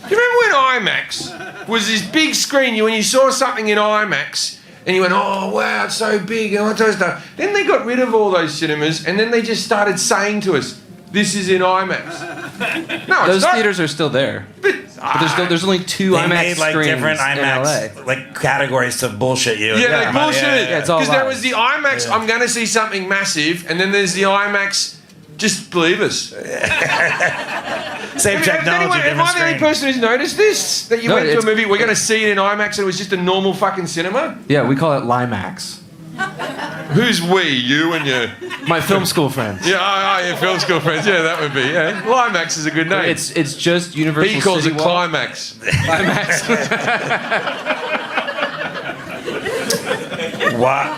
Do you remember when IMAX was this big screen? When you saw something in IMAX, and you went, "Oh wow, it's so big," and all that sort of stuff. Then they got rid of all those cinemas, and then they just started saying to us, "This is in IMAX." No, Those it's not. theaters are still there. But there's only two They IMAX made like screens different in IMAX LA. like categories to bullshit you. Yeah, they bullshit it. Yeah, it's all Because there lies. was the IMAX, I'm going to see something massive, and then there's the IMAX, just believe us. Same technology, Am different I the only screen. person who's noticed this? That you No, went to a it's- movie, we're going to see it in IMAX, and it was just a normal fucking cinema? Yeah, we call it Limax. Who's we? You and your... My film school friends. Yeah, your film school friends. Yeah, that would be, yeah. Limax is a good name. It's just Universal He calls City it Walk. Climax. Climax. Wow.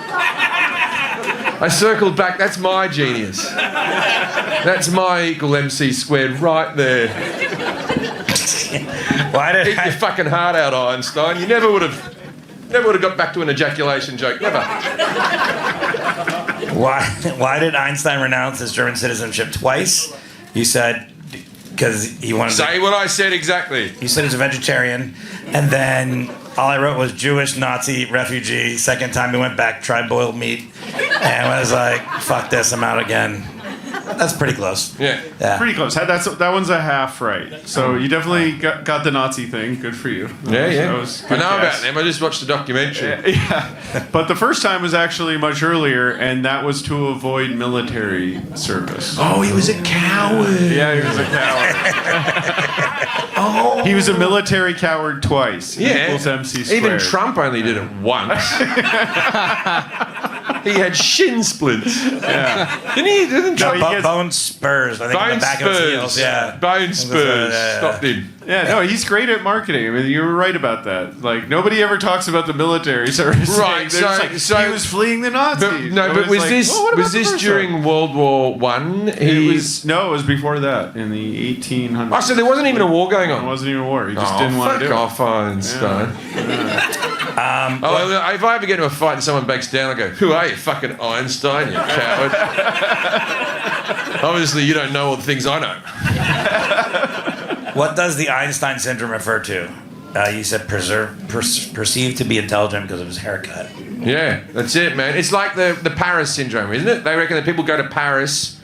I circled back. That's my genius. That's my equal MC squared right there. Why did Eat your fucking heart out, Einstein. You never would have got back to an ejaculation joke. Never. why did Einstein renounce his German citizenship twice? You said because he wanted Say what I said exactly. You said he's a vegetarian, and then all I wrote was Jewish, Nazi, refugee. Second time he went back, tried boiled meat, and was like, fuck this, I'm out again. That's pretty close. Yeah. Pretty close. That one's a half right. So you definitely got the Nazi thing. Good for you. Yeah. Was I good know guess. about them. I just watched the documentary. Yeah. But the first time was actually much earlier, and that was to avoid military service. Oh, he was a coward. Yeah, he was a coward. He was a military coward twice. Yeah. Equals MC squared. Even Trump only did it once. He had shin splints. Yeah. Didn't Trump? he gets- Bone spurs, I think, on Bone the back of his spurs. heels. Yeah. Bone spurs. Yeah. Stopped him. Yeah, no, he's great at marketing. I mean, you were right about that. Like, nobody ever talks about the military service. Right, They're just like, so- he was fleeing the Nazis. But was like, this well, what about was the this first during one? World War One? It was before that, in the 1800s. Oh, so there wasn't even a war going on. It wasn't even a war. He just didn't want to do fuck it. off, Einstein. If I ever get into a fight and someone backs down, I go, "Who are you, fucking Einstein? You coward!" Obviously, you don't know all the things I know. What does the Einstein syndrome refer to? You said perceived to be intelligent because of his haircut. Yeah, that's it, man. It's like the Paris syndrome, isn't it? They reckon that people go to Paris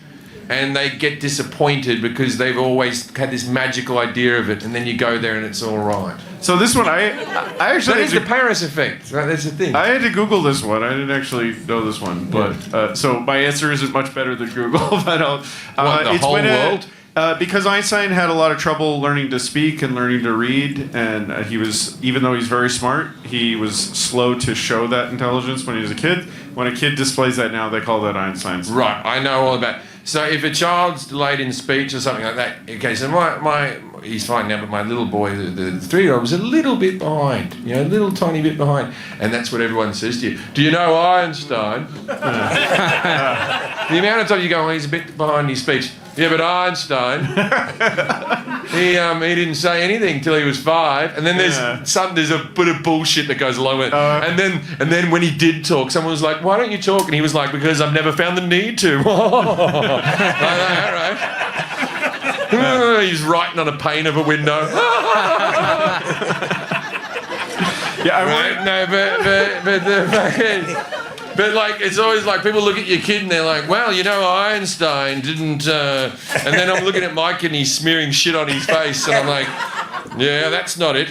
and they get disappointed because they've always had this magical idea of it, and then you go there and it's all right. So this one, I actually That is the Paris effect. Right? That's the thing. I had to Google this one. I didn't actually know this one, but so my answer isn't much better than Google. But the it's whole when world? Because Einstein had a lot of trouble learning to speak and learning to read, and he was, even though he's very smart, he was slow to show that intelligence when he was a kid. When a kid displays that now, they call that Einstein's. Right, I know all about. So if a child's delayed in speech or something like that, okay, so he's fine now, but my little boy, the 3-year-old, was a little bit behind, a little tiny bit behind, and that's what everyone says to you. Do you know Einstein? The amount of time you go, he's a bit behind in his speech. Yeah, but Einstein, he didn't say anything till he was 5, and then there's a bit of bullshit that goes along with it. And then when he did talk, someone was like, "Why don't you talk?" And he was like, "Because I've never found the need to." Like that, right? He's writing on a pane of a window. But like, it's always like people look at your kid and they're like, "Well, Einstein didn't," and then I'm looking at my kid and he's smearing shit on his face, and I'm like, "Yeah, that's not it."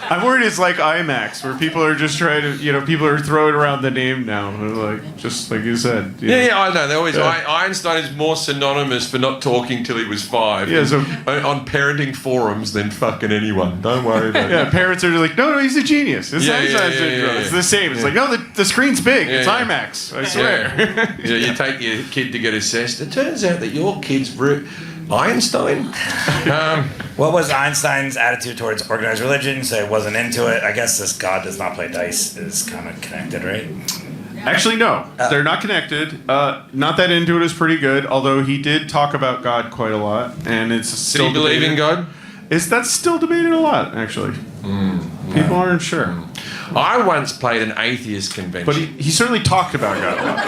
I'm worried it's like IMAX, where people are just trying to, people are throwing around the name now, like just like you said. Yeah, I know. They always Einstein is more synonymous for not talking till he was 5. Yeah, so on parenting forums than fucking anyone. Don't worry about it. yeah, parents are like, no, he's a genius. It's Einstein syndrome. It's the same. It's like, no, the screen's big. It's IMAX. I swear. Yeah, you take your kid to get assessed. It turns out that your kid's Einstein. What was Einstein's attitude towards organized religion? So he wasn't into it. I guess this God does not play dice is kind of connected, right? Actually, no. They're not connected. Not that into it is pretty good, although he did talk about God quite a lot. And it's still Did he believe in God? That's still debated a lot, actually. People aren't sure. I once played an atheist convention. But he certainly talked about God a lot.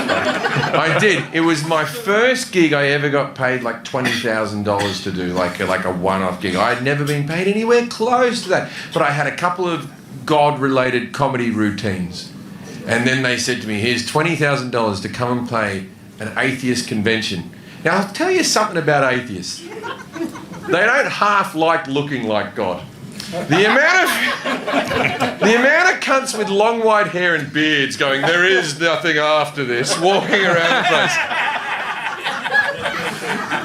I did. It was my first gig I ever got paid like $20,000 to do, like a one-off gig. I had never been paid anywhere close to that. But I had a couple of God-related comedy routines. And then they said to me, "Here's $20,000 to come and play an atheist convention." Now, I'll tell you something about atheists. They don't half like looking like God. The amount of cunts with long white hair and beards going, "There is nothing after this," walking around the place.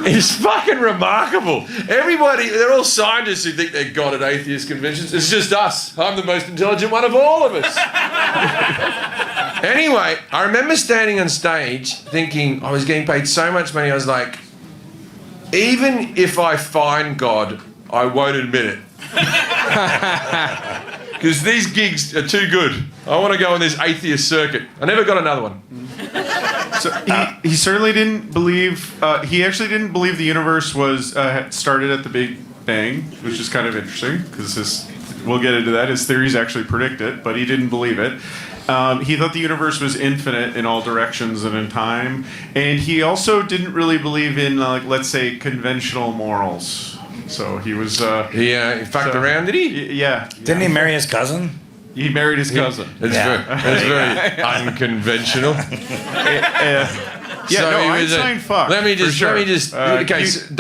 It's fucking remarkable. Everybody, they're all scientists who think they're God at atheist conventions. It's just us. I'm the most intelligent one of all of us. Anyway, I remember standing on stage thinking I was getting paid so much money, I was like, even if I find God, I won't admit it. Because these gigs are too good. I want to go on this atheist circuit. I never got another one. So he certainly didn't believe. He actually didn't believe the universe was started at the Big Bang, which is kind of interesting because we'll get into that. His theories actually predict it, but he didn't believe it. He thought the universe was infinite in all directions and in time, and he also didn't really believe in, let's say, conventional morals. So he was. He fucked around, did he? Yeah. Didn't he marry his cousin? He married his cousin. That's very unconventional. Yeah, So no, he was Einstein fucked. Let me for just. sure. Let me just. Okay, you- so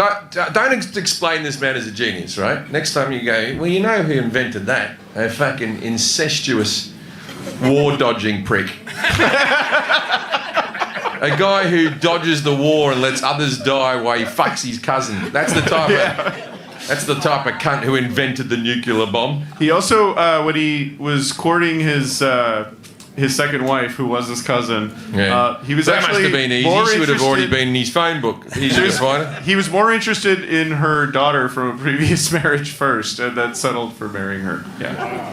don't explain this man as a genius, right? Next time you go, well, you know who invented that? A fucking incestuous, war-dodging prick. A guy who dodges the war and lets others die while he fucks his cousin. That's the type That's the type of cunt who invented the nuclear bomb. He also, when he was courting his second wife, who was his cousin, he was that actually must have been easy. more She would have already interested- been in his phone book. Easy to find it. He was more interested in her daughter from a previous marriage first, and then settled for marrying her. Yeah.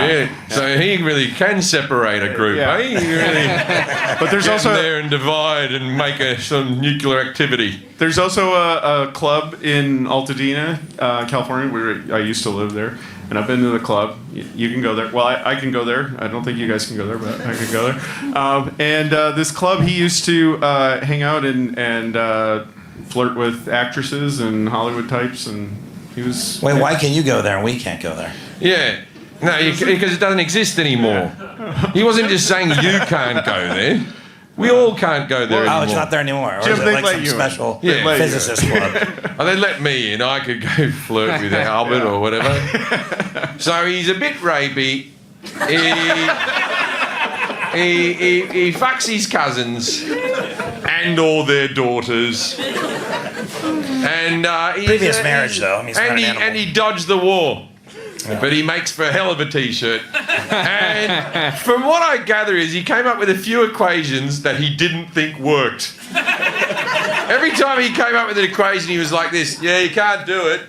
Really? So he really can separate a group, Yeah. eh? He really But there's get also in there and divide and make some nuclear activity. There's also a club in Altadena, California, where I used to live there. And I've been to the club. You can go there. Well, I can go there. I don't think you guys can go there, but I can go there. This club, he used to hang out and flirt with actresses and Hollywood types. And he was... Wait, why can you go there and we can't go there? Yeah. No, because it doesn't exist anymore. He wasn't just saying you can't go there. We all can't go there anymore. Oh, it's not there anymore. Or Jim, is it they like let some you in. special Yeah. Let you physicist club? Oh, they let me in. I could go flirt with Albert or whatever. So he's a bit rapey. He fucks his cousins and all their daughters. And Previous marriage, though. I mean, he's not an animal. and he dodged the war. But he makes for a hell of a t-shirt. And from what I gather is he came up with a few equations that he didn't think worked. Every time he came up with an equation, he was like this, yeah, you can't do it.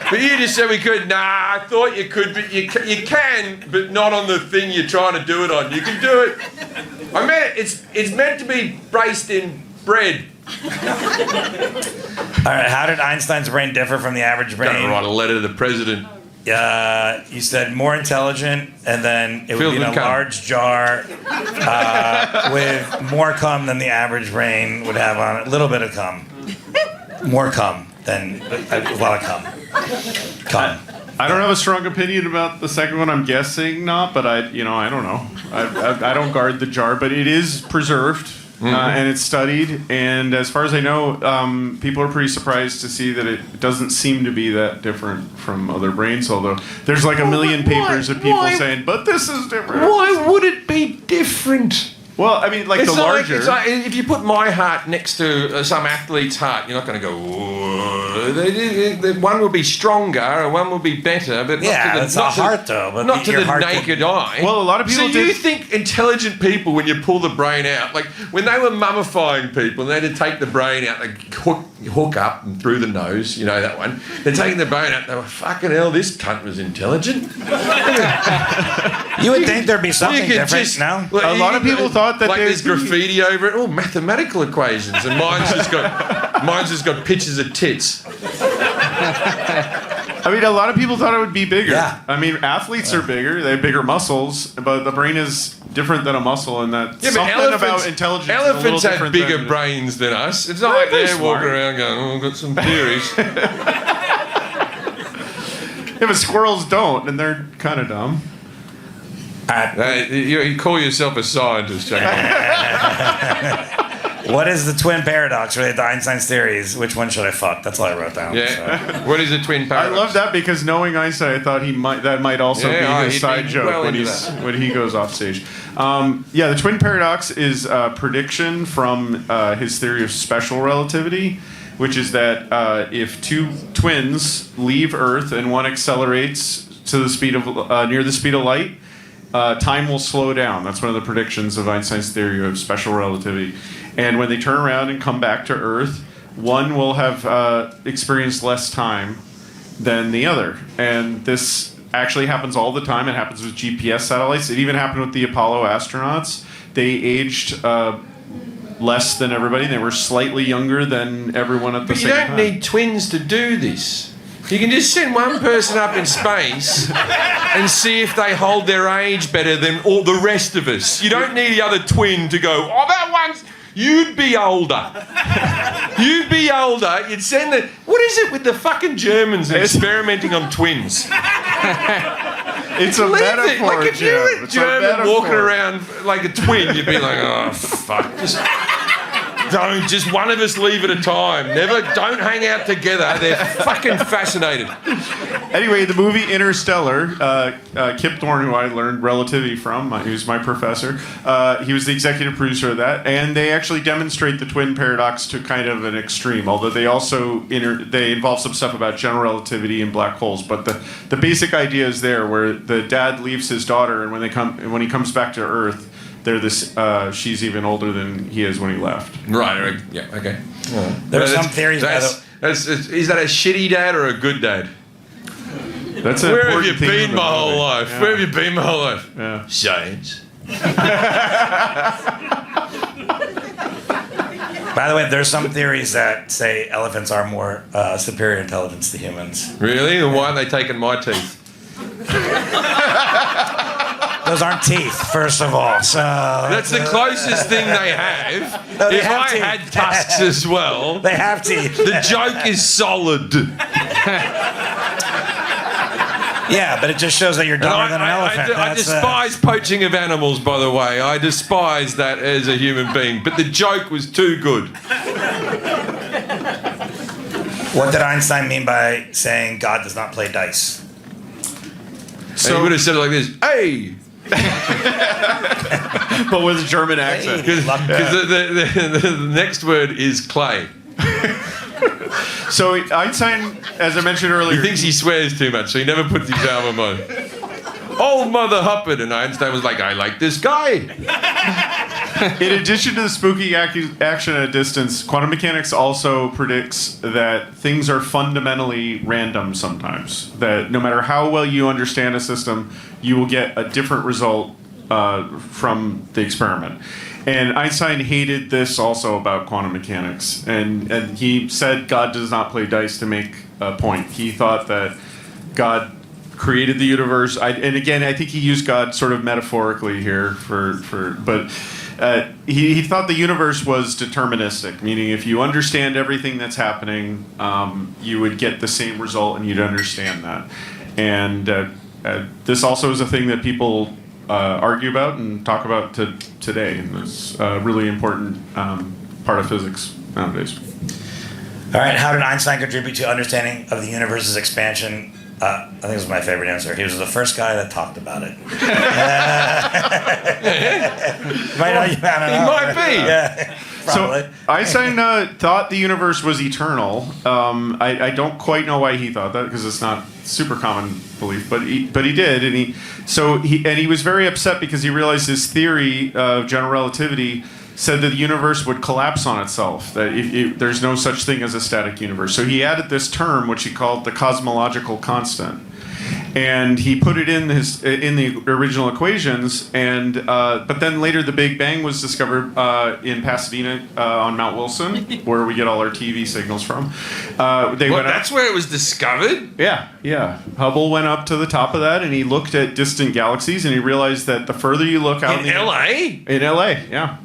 But you just said we could. Nah, I thought you could, but you can, but not on the thing you're trying to do it on. You can do it. I meant it's meant to be braced in bread. All right, how did Einstein's brain differ from the average brain? Gonna write a letter to the president. You said more intelligent, and then it would Filled be in with a cum. large jar with more cum than the average brain would have on it. A little bit of cum. More cum than a lot of cum. Cum. I don't have a strong opinion about the second one. I'm guessing not, but I don't know. I don't guard the jar, but it is preserved. And it's studied, and as far as I know, people are pretty surprised to see that it doesn't seem to be that different from other brains, although there's like a million papers of people saying, but this is different. Why would it be different? Well, I mean, like It's the not larger... it's like if you put my heart next to some athlete's heart, you're not going to go, whoa. One will be stronger and one will be better, but Yeah, not to the, it's not a to, heart, though, but not to your the heart naked eye. Well, a lot of people So you did- think intelligent people, when you pull the brain out, like when they were mummifying people and they had to take the brain out, they hook up and through the nose, you know that one. They're taking the brain out, they were, fucking hell, this cunt was intelligent. You would think there'd be something could different, just- no? Well, A lot of people thought that like there'd there's be- graffiti over it. Oh, mathematical equations, and mine's just got pictures of tits. I mean, a lot of people thought it would be bigger. Yeah. I mean, athletes are bigger. They have bigger muscles, but the brain is different than a muscle, and that something about intelligence is a little Elephants have different bigger than- brains than us. It's not like They're they're smart. walking around going, oh, I've got some theories. Yeah, but squirrels don't, and they're kind of dumb. You call yourself a scientist, Jack. What is the twin paradox related to Einstein's theories? Which one should I fuck? That's all I wrote down. Yeah. What is a twin I paradox? love that because knowing Einstein, I thought that might also Yeah, be his he'd side be joke well when into when he goes off stage. The twin paradox is a prediction from his theory of special relativity, which is that if two twins leave Earth and one accelerates to the speed of near the speed of light, time will slow down. That's one of the predictions of Einstein's theory of special relativity. And when they turn around and come back to Earth, one will have experienced less time than the other. And this actually happens all the time. It happens with GPS satellites. It even happened with the Apollo astronauts. They aged less than everybody. They were slightly younger than everyone at the But same you time. don't need twins to do this. You can just send one person up in space and see if they hold their age better than all the rest of us. You don't need the other twin to go, oh, that one's... You'd be older. You'd be older. You'd send the... What is it with the fucking Germans and experimenting on twins? It's a Leave it. metaphor, Like if you were Jim. It's a German walking metaphor. around like a twin, you'd be like, oh fuck, just one of us leave at a time. Don't hang out together. They're fucking fascinated. Anyway, the movie Interstellar, Kip Thorne, who I learned relativity from, he was my professor, he was the executive producer of that, and they actually demonstrate the twin paradox to kind of an extreme, although they also they involve some stuff about general relativity and black holes. But the basic idea is there, where the dad leaves his daughter, and when he comes back to Earth, she's even older than he is when he left. Right. Yeah. Okay. There's some theories. Is that a shitty dad or a good dad? That's an Where have you important thing in been the my whole movie. life? Yeah. Where have you been my whole life? Yeah. Science. By the way, there's some theories that say elephants are more superior intelligence to humans. Really? Then why aren't they taking my teeth? Those aren't teeth, first of all. So That's the closest thing they have. No, they If have I teeth. had tusks as well, they have teeth. the joke is solid. Yeah, but it just shows that you're dumber than an elephant. I despise poaching of animals, by the way. I despise that as a human being. But the joke was too good. What did Einstein mean by saying God does not play dice? So he would have said it like this, hey! But with a German accent. Because the next word is clay. So Einstein, as I mentioned earlier, He thinks he swears too much, so he never puts his album on. Oh, Mother Huppard! And Einstein was like, I like this guy. in addition to the spooky action at a distance, quantum mechanics also predicts that things are fundamentally random sometimes. That no matter how well you understand a system, you will get a different result from the experiment. And Einstein hated this also about quantum mechanics. And he said God does not play dice to make a point. He thought that God created the universe. And again, I think he used God sort of metaphorically here but he thought the universe was deterministic, meaning if you understand everything that's happening, you would get the same result and you'd understand that. And this also is a thing that people argue about and talk about today, and it's a really important part of physics nowadays. All right, how did Einstein contribute to understanding of the universe's expansion? I think this was my favorite answer. He was the first guy that talked about it. He might be. Yeah, probably. So Einstein thought the universe was eternal. I don't quite know why he thought that, because it's not super common belief, but he did, and he was very upset because he realized his theory of general relativity said that the universe would collapse on itself, that there's no such thing as a static universe. So he added this term, which he called the cosmological constant. And he put it in the original equations, but then later the Big Bang was discovered in Pasadena on Mount Wilson, where we get all our TV signals from. That's where it was discovered? Yeah. Hubble went up to the top of that, and he looked at distant galaxies, and he realized that the further you look out In LA? In LA, yeah.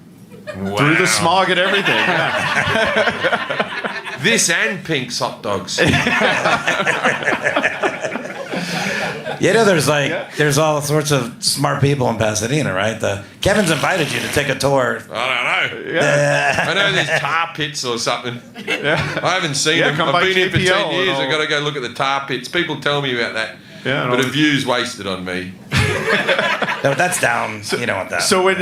Wow. Through the smog and everything. Yeah. This and Pink's hot dogs. You know, there's all sorts of smart people in Pasadena, right? Kevin's invited you to take a tour. I don't know. I know there's tar pits or something. Yeah. I haven't seen them. come I've by been here for 10 JPL and years. all. I've got to go look at the tar pits. People tell me about that. Yeah, and but all a view's wasted on me. No, that's down. You don't want that. So when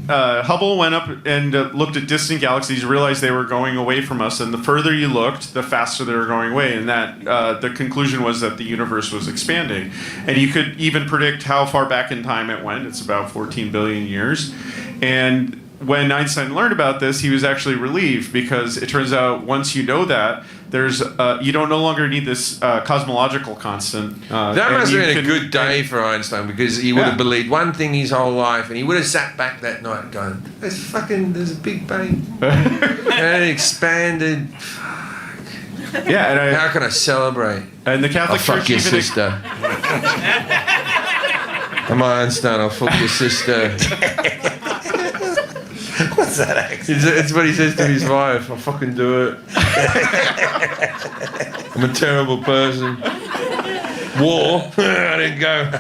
Hubble went up and looked at distant galaxies, realized they were going away from us, and the further you looked, the faster they were going away, and that the conclusion was that the universe was expanding. And you could even predict how far back in time it went. It's about 14 billion years. And when Einstein learned about this, he was actually relieved, because it turns out once you know that, you don't no longer need this cosmological constant. That must have been a good day for Einstein, because he would have believed one thing his whole life, and he would have sat back that night going, there's a Big Bang. And it expanded. Yeah, and How can I celebrate? And the Catholic I'll fuck Church your even sister. I'm Einstein, I'll fuck your sister. What's that accent? It's what he says to his wife. I'll fucking do it. I'm a terrible person. War. I didn't go.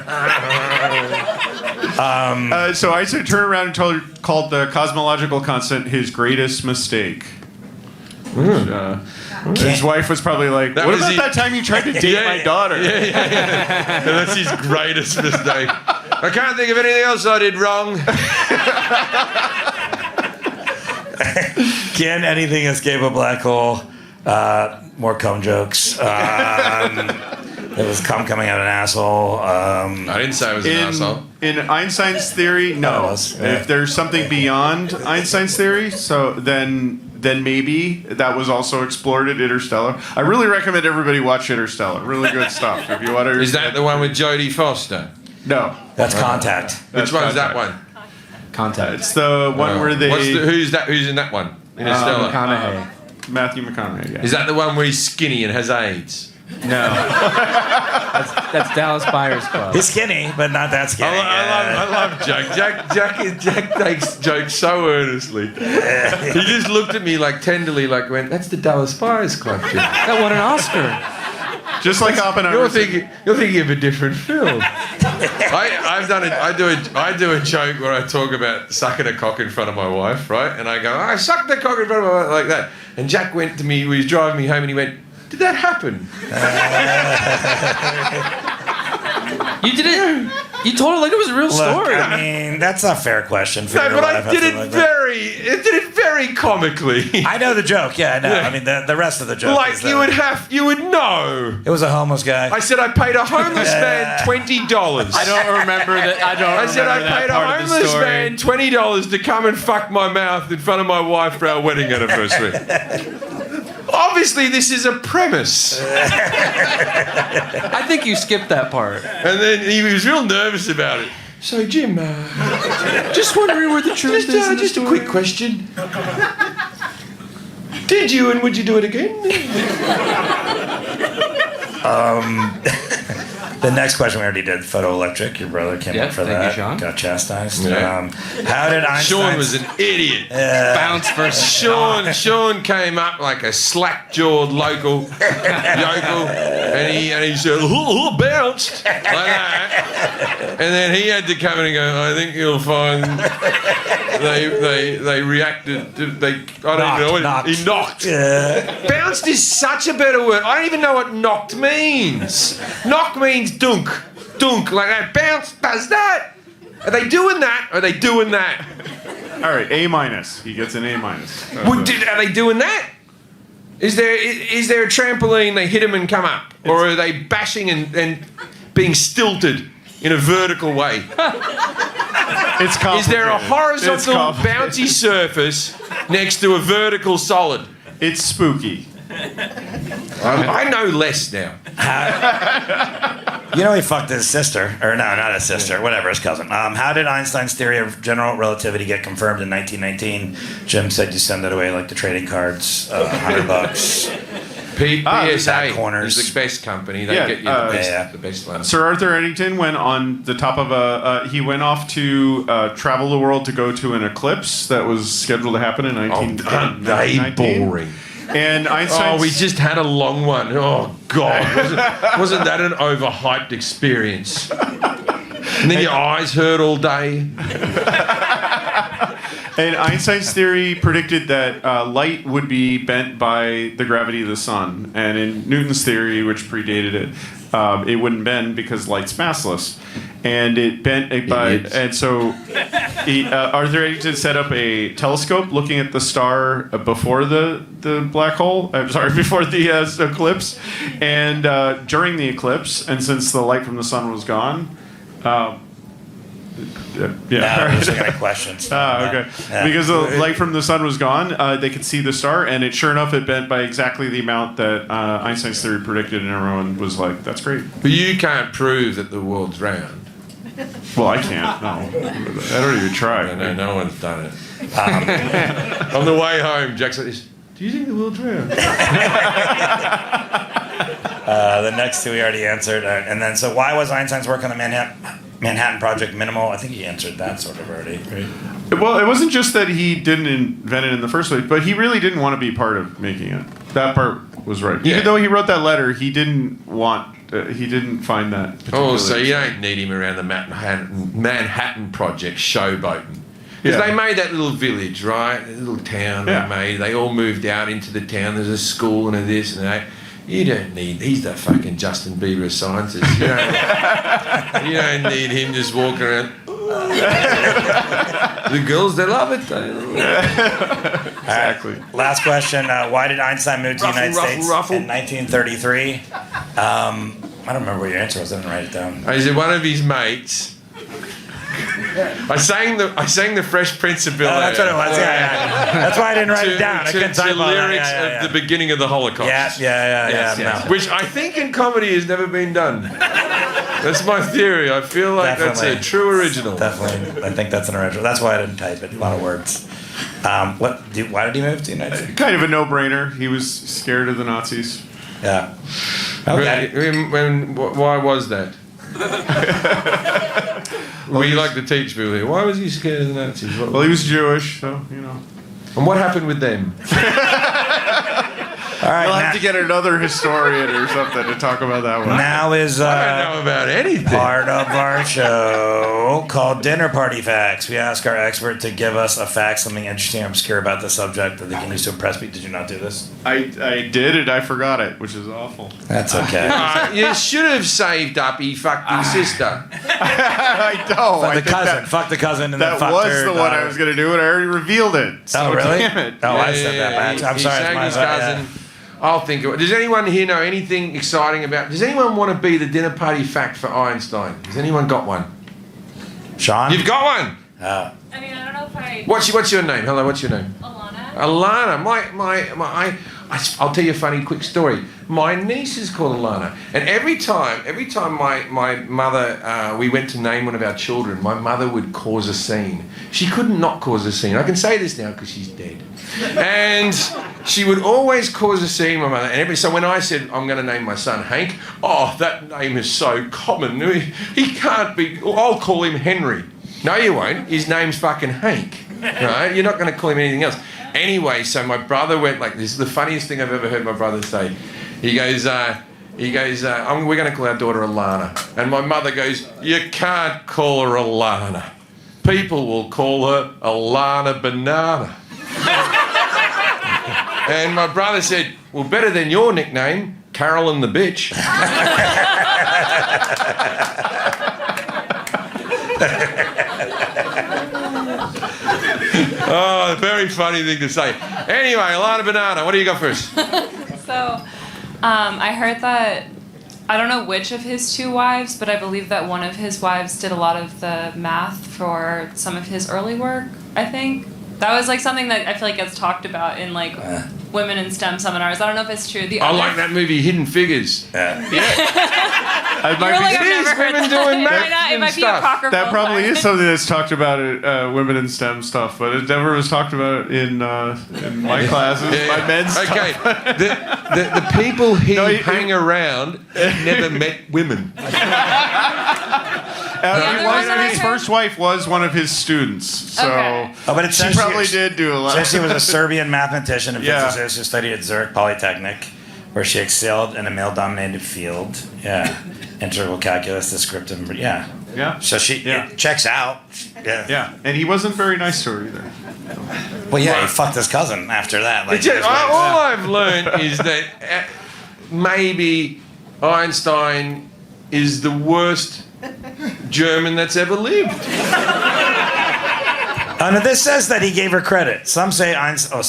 So Einstein turned around and called the cosmological constant his greatest mistake. Which, his wife was probably like, That what was about he- that time you tried to date my daughter? And that's his greatest mistake. I can't think of anything else I did wrong. Can anything escape a black hole? More cum jokes. It was cum coming out of an asshole. I didn't say I was an asshole. In Einstein's theory, no. it was, yeah. If there's something beyond Einstein's theory, so then maybe that was also explored at Interstellar. I really recommend everybody watch Interstellar. Really good stuff. If you want to. Is that the one with Jodie Foster? No. That's Contact. Which one's that one? Contact. It's the one where they. Who's in that one? Interstellar. McConaughey. Matthew McConaughey. Yeah. Is that the one where he's skinny and has AIDS? No. that's Dallas Buyers Club. He's skinny, but not that skinny. I love Jack. Jack takes jokes so earnestly. He just looked at me like tenderly, like went, "That's the Dallas Buyers Club." Jack. That won an Oscar. Just like Oppenheimer. You're thinking of a different film. I do a joke where I talk about sucking a cock in front of my wife, right? And I go, I sucked the cock in front of my wife like that. And Jack went to me, he was driving me home, and he went, "Did that happen?" You did it. You told it like it was a real story. I mean, that's a fair question. For No, your but I life, did something it like that. did it very comically. I know the joke. Yeah, I know. Yeah. I mean, the rest of the joke. Like is you would know. It was a homeless guy. I said I paid a homeless man $20. I don't remember that. I said I paid a homeless man $20 to come and fuck my mouth in front of my wife for our wedding anniversary. Obviously, this is a premise. I think you skipped that part. And then he was real nervous about it. So, Jim, Just wondering where the truth is. in the just a story. quick question. Did you and would you do it again? The next question we already did. Photoelectric. Your brother came up for thank that. you, Sean. Got chastised. Yeah. How did Einstein? Sean was an idiot. Bounce first. Sean came up like a slack-jawed local yokel, and he said, bounced like that, and then he had to come in and go, I think you'll find they reacted. He knocked. Bounced is such a better word. I don't even know what knocked means. Knock means dunk, like that. Bounce does that. Are they doing that? Are they doing that? All right, A-. He gets an A-. Are they doing that? Is there a trampoline? They hit him and come up, or are they bashing and being stilted in a vertical way? It's complicated. Is there a horizontal It's complicated. bouncy surface next to a vertical solid? It's spooky. I know less now. You know he fucked his sister, or no, not his sister, whatever, his cousin. How did Einstein's theory of general relativity get confirmed in 1919? Jim said you send it away like the trading cards, $100. PSA corners. is the best company. They Yeah, get you the best one. Sir Arthur Eddington went on the top of he went off to travel the world to go to an eclipse that was scheduled to happen in 1919. Boring. And Einstein. We just had a long one. Oh, God. Wasn't that an overhyped experience? And then your eyes hurt all day. And Einstein's theory predicted that light would be bent by the gravity of the sun. And in Newton's theory, which predated it, it wouldn't bend because light's massless. And it bent it by... Idiots. And so Arthur Eddington set up a telescope looking at the star before the black hole. I'm sorry, before the eclipse. And during the eclipse, and since the light from the sun was gone... Yeah, I'm just looking at questions. Okay. Yeah. Because the light from the sun was gone, they could see the star, and sure enough, it bent by exactly the amount that Einstein's theory predicted, and everyone was like, that's great. But you can't prove that the world's round. Well, I can't. No. I don't even try. No one's done it. On the way home, Jack's like this, do you think the world's round? The next two we already answered. And then, so why was Einstein's work on the Manhattan Project minimal? I think he answered that sort of already, right? Well, it wasn't just that he didn't invent it in the first place, but he really didn't want to be part of making it. That part was right. Yeah. Even though he wrote that letter, he didn't want he didn't find that. Oh, so you particularly don't need him around the Manhattan Project showboating. Because Yeah. they made that little village, right? A little town Yeah. they made. They all moved out into the town. There's a school and a this and that. You don't need... He's the fucking Justin Bieber of scientists. You don't need him just walking around. The girls, they love it. Exactly. Last question. Why did Einstein move to the United States in 1933? I don't remember what your answer was. I didn't write it down. I said one of his mates... I sang the Fresh Prince of Bel-Air. That's what it was. Yeah. That's why I didn't write it down. I couldn't to type on it. lyrics of the beginning of the Holocaust. Yeah. No. Which I think in comedy has never been done. That's my theory. I feel like Definitely. that's a true original. Definitely. I think that's an original. That's why I didn't type it. A lot of words. Why did he move to the United States? Kind of a no-brainer. He was scared of the Nazis. Yeah. Okay. Why was that? We like to teach people here. Why was he scared of the Nazis? Well, he was Jewish, so, you know. And what happened with them? All right. You'll have to get another historian or something to talk about that one. Now is I don't know about anything. part of our show called Dinner Party Facts. We ask our expert to give us a fact, something interesting or obscure about the subject that they can use to impress me. Did you not do this? I did it. I forgot it, which is awful. That's okay. You should have saved up. He fucked your sister. I know. Fuck the cousin. Fuck the cousin. And That then was fucked her the one I was going to do, and I already revealed it. So Oh, really? Damn it. Oh, I said that back. I'm He sorry. sang It's my his fault, cousin. yeah. I'll think of it. Does anyone here know anything exciting about... Does anyone want to be the dinner party fact for Einstein? Has anyone got one? Sean? You've got one? I mean, I don't know if I... What's your name? Hello, what's your name? Alana. Alana. I'll tell you a funny quick story. My niece is called Alana. And every time my mother, we went to name one of our children, my mother would cause a scene. She couldn't not cause a scene. I can say this now because she's dead. And she would always cause a scene, my mother. And so when I said, I'm going to name my son Hank, oh, that name is so common. He can't be, I'll call him Henry. No, you won't. His name's fucking Hank. Right? You're not going to call him anything else. Anyway, so my brother went like, this is the funniest thing I've ever heard my brother say. He goes, we're going to call our daughter Alana. And my mother goes, you can't call her Alana. People will call her Alana Banana. And my brother said, well, better than your nickname, Carolyn the Bitch. Oh, very funny thing to say. Anyway, Alana Banana, what do you got first? So, I heard that, I don't know which of his two wives, but I believe that one of his wives did a lot of the math for some of his early work, I think. That was like something that I feel like gets talked about in like women in STEM seminars. I don't know if it's true. I like that movie, Hidden Figures. I'd You're like, I've never heard women that. doing math Why not? It and might be stuff. apocryphal. That probably sorry. is something that's talked about at women in STEM stuff, but it never was talked about in my classes, my men's Okay, stuff. the people he hang around never met women. His first wife was one of his students, so Okay. Oh, but it she says probably did do a lot. Says she was a Serbian mathematician and Yeah. physicist who studied at Zurich Polytechnic, where she excelled in a male-dominated field. Yeah, integral calculus, descriptive. Yeah. Yeah. So it checks out. Yeah. Yeah, and he wasn't very nice to her either. Well, yeah, he fucked his cousin after that. Like, All I've learned is that maybe Einstein is the worst German that's ever lived. No, this says that he gave her credit. Some say Einstein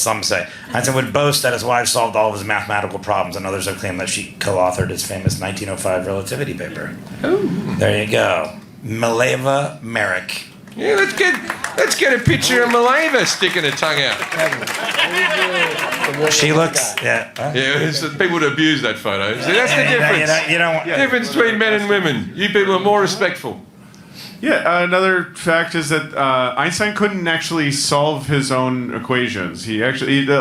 would boast that his wife solved all of his mathematical problems, and others have claimed that she co-authored his famous 1905 relativity paper. Ooh. There you go. Mileva Merrick. Yeah, let's get a picture of Mileva sticking her tongue out. She looks. Yeah. Huh? Yeah, people would abuse that photo. So that's the difference. You don't want. The difference between men and women. You people are more respectful. Yeah, another fact is that Einstein couldn't actually solve his own equations. A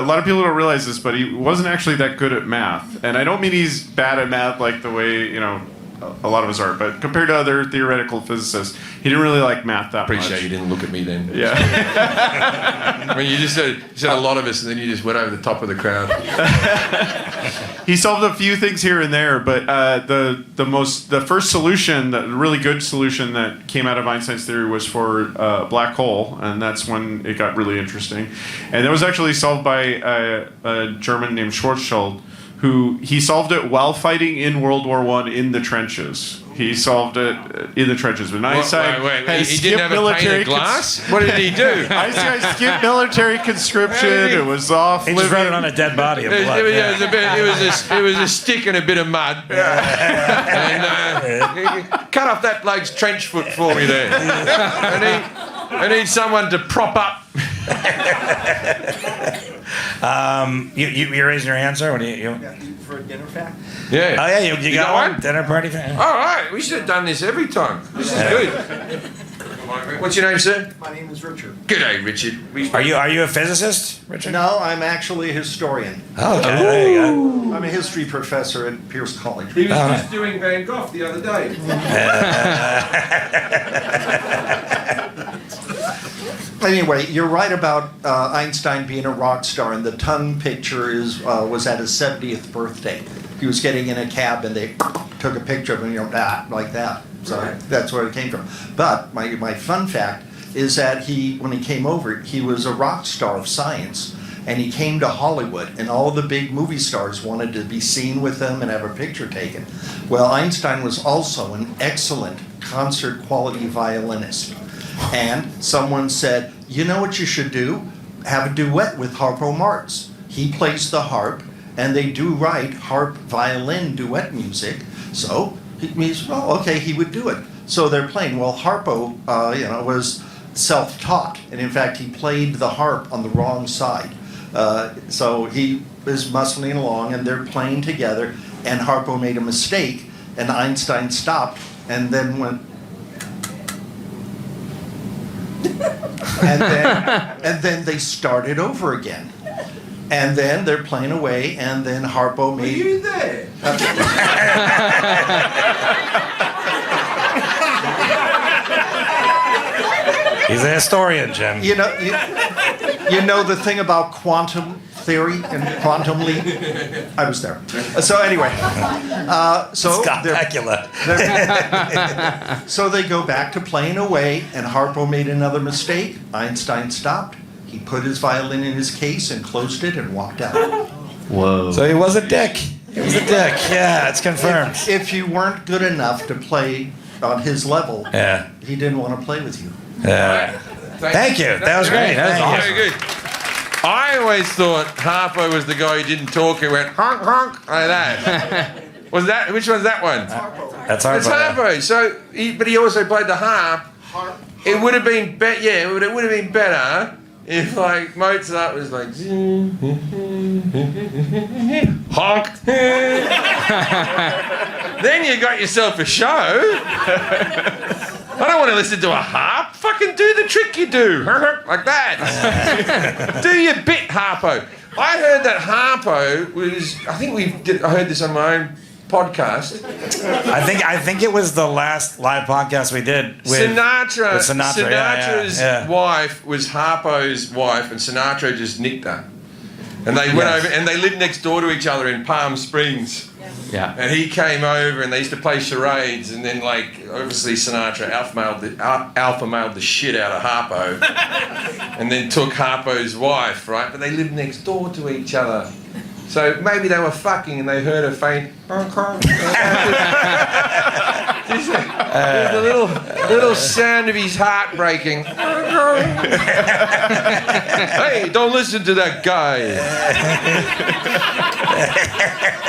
lot of people don't realize this, but he wasn't actually that good at math. And I don't mean he's bad at math like the way, a lot of his art, but compared to other theoretical physicists, he didn't really like math that much. Appreciate you didn't look at me then. Yeah. I mean, you said a lot of us, and then you just went over the top of the crowd. He solved a few things here and there, but the first solution, the really good solution that came out of Einstein's theory was for a black hole, and that's when it got really interesting. And that was actually solved by a German named Schwarzschild, who he solved it while fighting in World War I in the trenches. He solved it in the trenches. But Einstein Wait. He didn't have a pane of glass? What did he do? Einstein skipped military conscription. It was off. He just wrote it on a dead body of blood. It was a stick and a bit of mud. And cut off that bloke's trench foot for me there. I need someone to prop up. You're raising your hand, sir? What do you? For a dinner fact? Yeah. Oh yeah, you got one? Dinner party fact? All right, we should have done this every time. This is good. What's your name, sir? My name is Richard. G'day, Richard. Are you a physicist, Richard? No, I'm actually a historian. Oh, okay. There you go. I'm a history professor at Pierce College. He was just doing Van Gogh the other day. Anyway, you're right about Einstein being a rock star, and the tongue picture was at his 70th birthday. He was getting in a cab, and they took a picture of him, like that. So that's where it came from. But my fun fact is that when he came over, he was a rock star of science, and he came to Hollywood, and all the big movie stars wanted to be seen with him and have a picture taken. Well, Einstein was also an excellent concert quality violinist. And someone said, you know what you should do? Have a duet with Harpo Marx. He plays the harp, and they do write harp-violin duet music. So he would do it. So they're playing. Well, Harpo, was self-taught, and in fact, he played the harp on the wrong side. So he is muscling along, and they're playing together, and Harpo made a mistake, and Einstein stopped, and then went. and then they started over again. And then they're playing away, and then Harpo made... Were you there? He's a historian, Jim. You know the thing about quantum theory and quantum leap? I was there. So anyway, Scott Bakula. So they go back to playing away, and Harpo made another mistake. Einstein stopped. He put his violin in his case and closed it and walked out. Whoa. So he was a dick. He was a dick. Yeah, it's confirmed. If you weren't good enough to play on his level, he didn't want to play with you. Thank you. That was great. That was awesome. Very good. I always thought Harpo was the guy who didn't talk, who went honk honk like that. Which one's that one? That's Harpo. It's Harpo. So, but he also played the harp. It would have been better. Yeah, it would have been better if like Mozart was like honk. Then you got yourself a show. I don't want to listen to a harp. Fucking do the trick you do. Like that. Do your bit, Harpo. I heard that Harpo was... I heard this on my own podcast. I think it was the last live podcast we did with Sinatra. With Sinatra. Sinatra's wife was Harpo's wife, and Sinatra just nicked her. And they went over, and they lived next door to each other in Palm Springs. Yeah. And he came over, and they used to play charades, and then, obviously Sinatra alpha mailed the shit out of Harpo, and then took Harpo's wife, right? But they lived next door to each other. So maybe they were fucking, and they heard a faint... There's a little sound of his heart breaking. Hey, don't listen to that guy.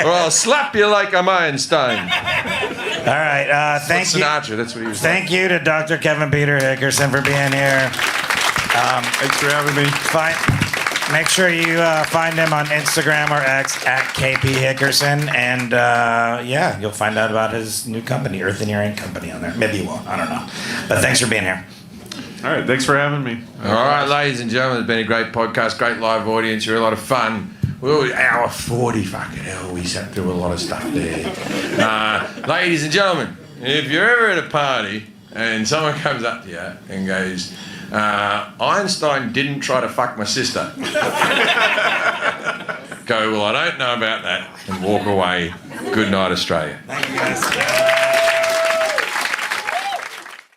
Or I'll slap you like I'm Einstein. All right. Thank you. Sinatra, that's what he was Thank you to Dr. Kevin Peter Hickerson for being here. Thanks for having me. Make sure you find him on Instagram or X at KP Hickerson, and you'll find out about his new company, Earthineering Company, on there. Maybe you won't. I don't know. But thanks for being here. All right, thanks for having me. All right, ladies and gentlemen, it's been a great podcast, great live audience. You're a lot of fun. Well, hour 40, fucking hell, we sat through a lot of stuff there. Ladies and gentlemen, if you're ever at a party and someone comes up to you and goes, Einstein didn't try to fuck my sister. Go, well, I don't know about that, and walk away. Good night, Australia. Thank you, guys.